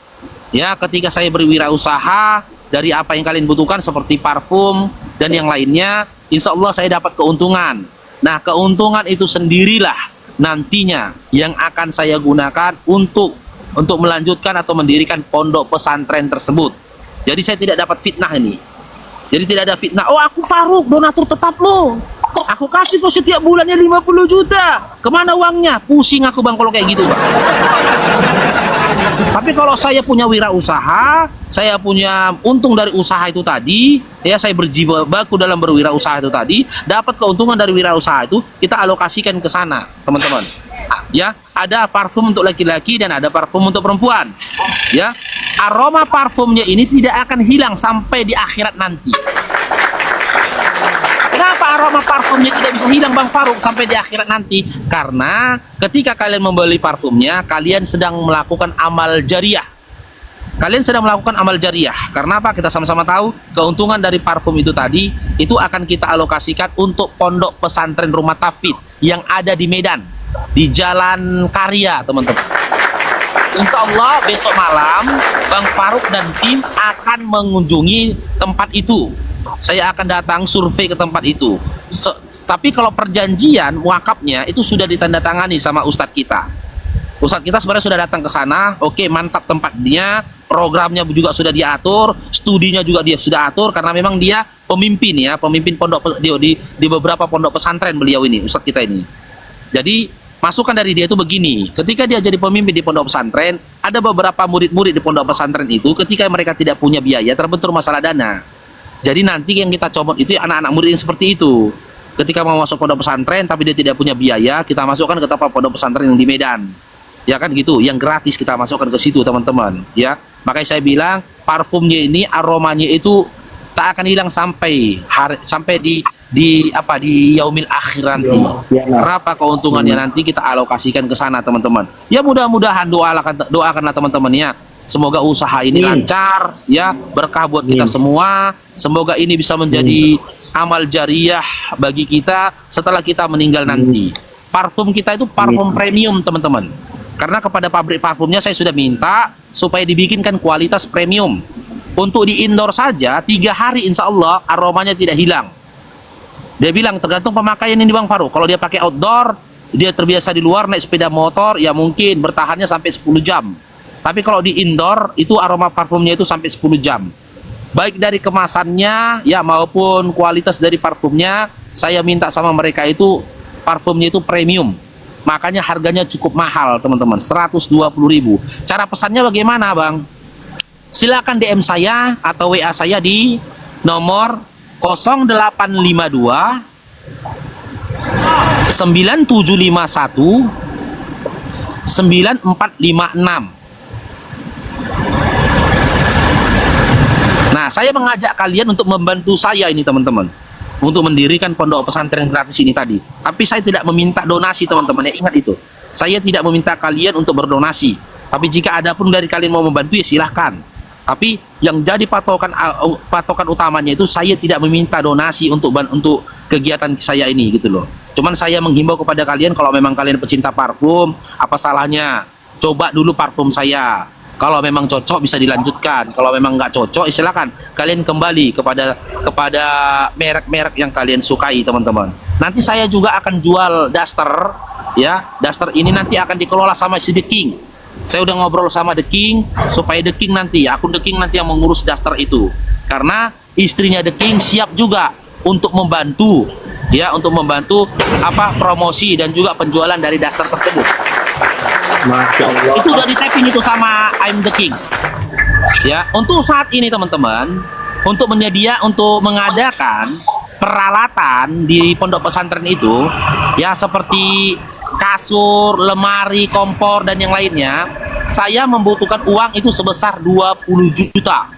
Ya, ketika saya berwirausaha dari apa yang kalian butuhkan seperti parfum dan yang lainnya, insya Allah saya dapat keuntungan. Nah, keuntungan itu sendirilah nantinya yang akan saya gunakan untuk melanjutkan atau mendirikan pondok pesantren tersebut. Jadi saya tidak dapat fitnah ini. Jadi tidak ada fitnah. Oh, aku Faruk, donatur tetap lo. Aku kasih kok setiap bulannya 50 juta. Kemana uangnya? Pusing aku bang kalau kayak gitu bang. Tapi kalau saya punya wirausaha, saya punya untung dari usaha itu tadi, ya saya berjibaku dalam berwirausaha itu tadi, dapat keuntungan dari wirausaha itu, kita alokasikan ke sana, teman-teman. Ya, ada parfum untuk laki-laki dan ada parfum untuk perempuan. Ya, aroma parfumnya ini tidak akan hilang sampai di akhirat nanti. Kenapa aroma parfumnya tidak bisa hilang Bang Faruk sampai di akhirat nanti? Karena ketika kalian membeli parfumnya, kalian sedang melakukan amal jariah. Kalian sedang melakukan amal jariah. Karena apa? Kita sama-sama tahu keuntungan dari parfum itu tadi, itu akan kita alokasikan untuk pondok pesantren rumah tahfiz yang ada di Medan, di Jalan Karya, teman-teman. Insya Allah besok malam Bang Faruk dan tim akan mengunjungi tempat itu. Saya akan datang survei ke tempat itu. Tapi kalau perjanjian wakafnya itu sudah ditandatangani sama ustadz kita. Ustadz kita sebenarnya sudah datang ke sana. Oke, mantap tempatnya, programnya juga sudah diatur, studinya juga dia sudah atur karena memang dia pemimpin ya, pemimpin pondok di beberapa pondok pesantren beliau ini, ustadz kita ini. Jadi masukan dari dia itu begini, ketika dia jadi pemimpin di pondok pesantren, ada beberapa murid-murid di pondok pesantren itu ketika mereka tidak punya biaya, terbentur masalah dana. Jadi nanti yang kita comot itu anak-anak murid yang seperti itu. Ketika mau masuk pondok pesantren tapi dia tidak punya biaya, kita masukkan ke tempat pondok pesantren yang di Medan. Ya kan gitu, yang gratis kita masukkan ke situ teman-teman. Ya, makanya saya bilang parfumnya ini aromanya itu tak akan hilang sampai di yaumil akhir nanti. Berapa keuntungannya nanti kita alokasikan ke sana teman-teman. Ya mudah-mudahan doakanlah teman-teman ya. Semoga usaha ini lancar ya, berkah buat kita semua. Semoga ini bisa menjadi amal jariah bagi kita setelah kita meninggal nanti. Parfum kita itu parfum premium teman-teman. Karena kepada pabrik parfumnya saya sudah minta supaya dibikinkan kualitas premium. Untuk di indoor saja 3 hari insya Allah aromanya tidak hilang. Dia bilang tergantung pemakaian ini Bang Faruk. Kalau dia pakai outdoor, dia terbiasa di luar naik sepeda motor, ya mungkin bertahannya sampai 10 jam. Tapi kalau di indoor itu aroma parfumnya itu sampai 10 jam. Baik dari kemasannya ya maupun kualitas dari parfumnya, saya minta sama mereka itu parfumnya itu premium. Makanya harganya cukup mahal teman-teman, 120.000. Cara pesannya bagaimana Bang? Silakan DM saya atau WA saya di nomor 0852 9751 9456. Nah, saya mengajak kalian untuk membantu saya ini teman-teman, untuk mendirikan pondok pesantren gratis ini tadi. Tapi saya tidak meminta donasi teman-teman, ya ingat itu. Saya tidak meminta kalian untuk berdonasi. Tapi jika ada pun dari kalian mau membantu ya silahkan. Tapi yang jadi patokan utamanya itu saya tidak meminta donasi untuk kegiatan saya ini gitu loh. Cuman saya menghimbau kepada kalian kalau memang kalian pecinta parfum, apa salahnya coba dulu parfum saya. Kalau memang cocok bisa dilanjutkan. Kalau memang nggak cocok, silakan kalian kembali kepada merek-merek yang kalian sukai, teman-teman. Nanti saya juga akan jual daster, ya. Daster ini nanti akan dikelola sama si The King. Saya udah ngobrol sama The King supaya The King nanti, akun The King nanti yang mengurus daster itu. Karena istrinya The King siap juga untuk membantu, ya, untuk membantu promosi dan juga penjualan dari daster tersebut. Masya Allah. Itu udah di-tapping itu sama I'm The King. Ya, untuk saat ini teman-teman, untuk mengadakan peralatan di pondok pesantren itu ya seperti kasur, lemari, kompor dan yang lainnya, saya membutuhkan uang itu sebesar 20 juta.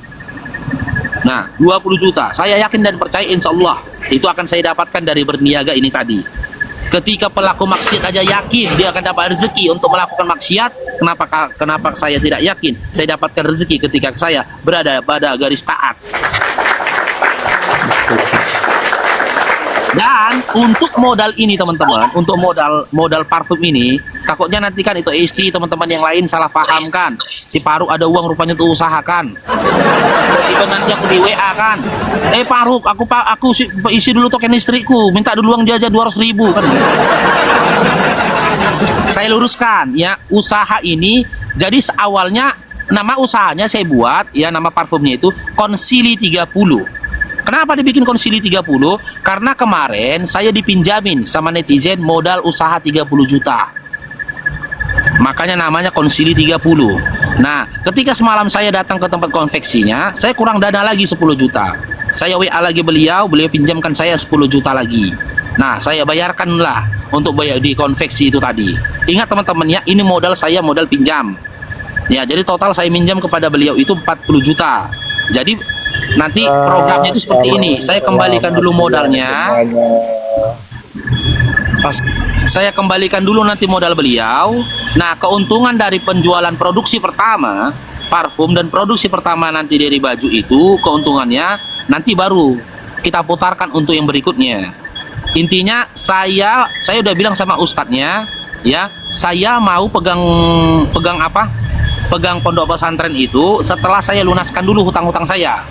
Nah, 20 juta. Saya yakin dan percaya insya Allah itu akan saya dapatkan dari berniaga ini tadi. Ketika pelaku maksiat aja yakin dia akan dapat rezeki untuk melakukan maksiat, kenapa saya tidak yakin saya dapatkan rezeki ketika saya berada pada garis taat. Dan untuk modal ini teman-teman, untuk modal parfum ini, takutnya nanti kan itu istri teman-teman yang lain salah paham kan. Si Faruk ada uang rupanya untuk usahakan. Tiba nanti aku di WA kan, Faruk, aku isi dulu token istriku, minta dulu uang jajan 200.000 kan. Saya luruskan ya, usaha ini jadi awalnya nama usahanya saya buat ya, nama parfumnya itu Konsili 30. Kenapa dibikin Konsili 30? Karena kemarin saya dipinjamin sama netizen modal usaha 30 juta. Makanya namanya Konsili 30. Nah, ketika semalam saya datang ke tempat konveksinya, saya kurang dana lagi 10 juta. Saya WA lagi beliau pinjamkan saya 10 juta lagi. Nah, saya bayarkanlah untuk bayar di konveksi itu tadi. Ingat teman-teman ya, ini modal saya, modal pinjam. Ya, jadi total saya minjam kepada beliau itu 40 juta. Jadi nanti programnya itu seperti ini. Saya kembalikan dulu modalnya. Saya kembalikan dulu nanti modal beliau. Nah, keuntungan dari penjualan produksi pertama parfum dan produksi pertama nanti dari baju itu, keuntungannya nanti baru kita putarkan untuk yang berikutnya. Intinya saya udah bilang sama ustadznya ya, saya mau pegang pondok pesantren itu setelah saya lunaskan dulu hutang-hutang saya.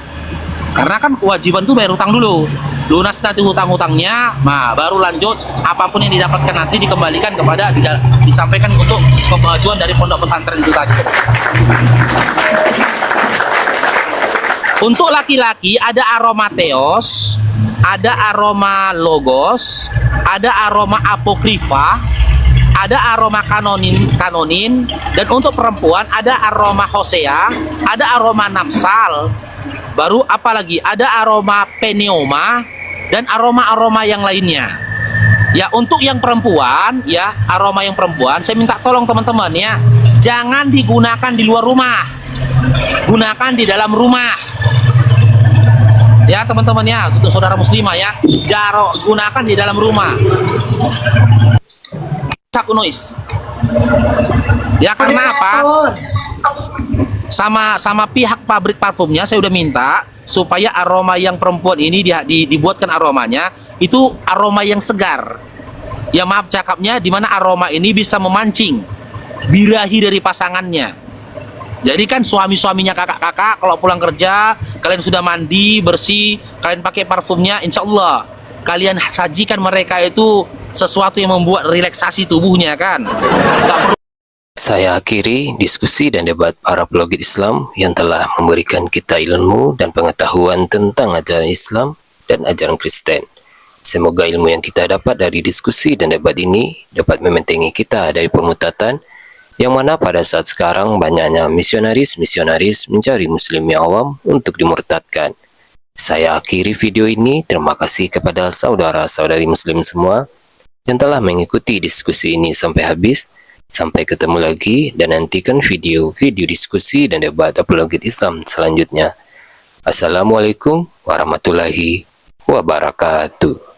Karena kan kewajiban tuh bayar hutang dulu. Lunas nanti hutang-hutangnya, nah baru lanjut apapun yang didapatkan nanti dikembalikan kepada disampaikan untuk kemajuan dari pondok pesantren itu tadi. Untuk laki-laki ada aroma teos, ada aroma logos, ada aroma apokrifa, ada aroma kanonin, dan untuk perempuan ada aroma hosea, ada aroma namsal, baru apalagi ada aroma pneuma dan aroma-aroma yang lainnya. Ya, untuk yang perempuan ya, aroma yang perempuan saya minta tolong teman-teman ya, jangan digunakan di luar rumah, gunakan di dalam rumah ya teman-teman ya, untuk saudara muslimah ya, gunakan di dalam rumah. Noise ya, karena apa, sama pihak pabrik parfumnya saya udah minta supaya aroma yang perempuan ini dibuatkan aromanya itu aroma yang segar ya, maaf cakapnya, dimana aroma ini bisa memancing birahi dari pasangannya. Jadi kan suami-suaminya kakak-kakak kalau pulang kerja kalian sudah mandi bersih, kalian pakai parfumnya, insya Allah kalian sajikan mereka itu sesuatu yang membuat relaksasi tubuhnya kan. Saya akhiri diskusi dan debat para pelogit Islam yang telah memberikan kita ilmu dan pengetahuan tentang ajaran Islam dan ajaran Kristen. Semoga ilmu yang kita dapat dari diskusi dan debat ini dapat membentengi kita dari pemutatan, yang mana pada saat sekarang banyaknya misionaris mencari muslim yang awam untuk dimurtadkan. Saya akhiri video ini. Terima kasih kepada saudara-saudari muslim semua yang telah mengikuti diskusi ini sampai habis. Sampai ketemu lagi dan nantikan video-video diskusi dan debat apologet Islam selanjutnya. Assalamualaikum warahmatullahi wabarakatuh.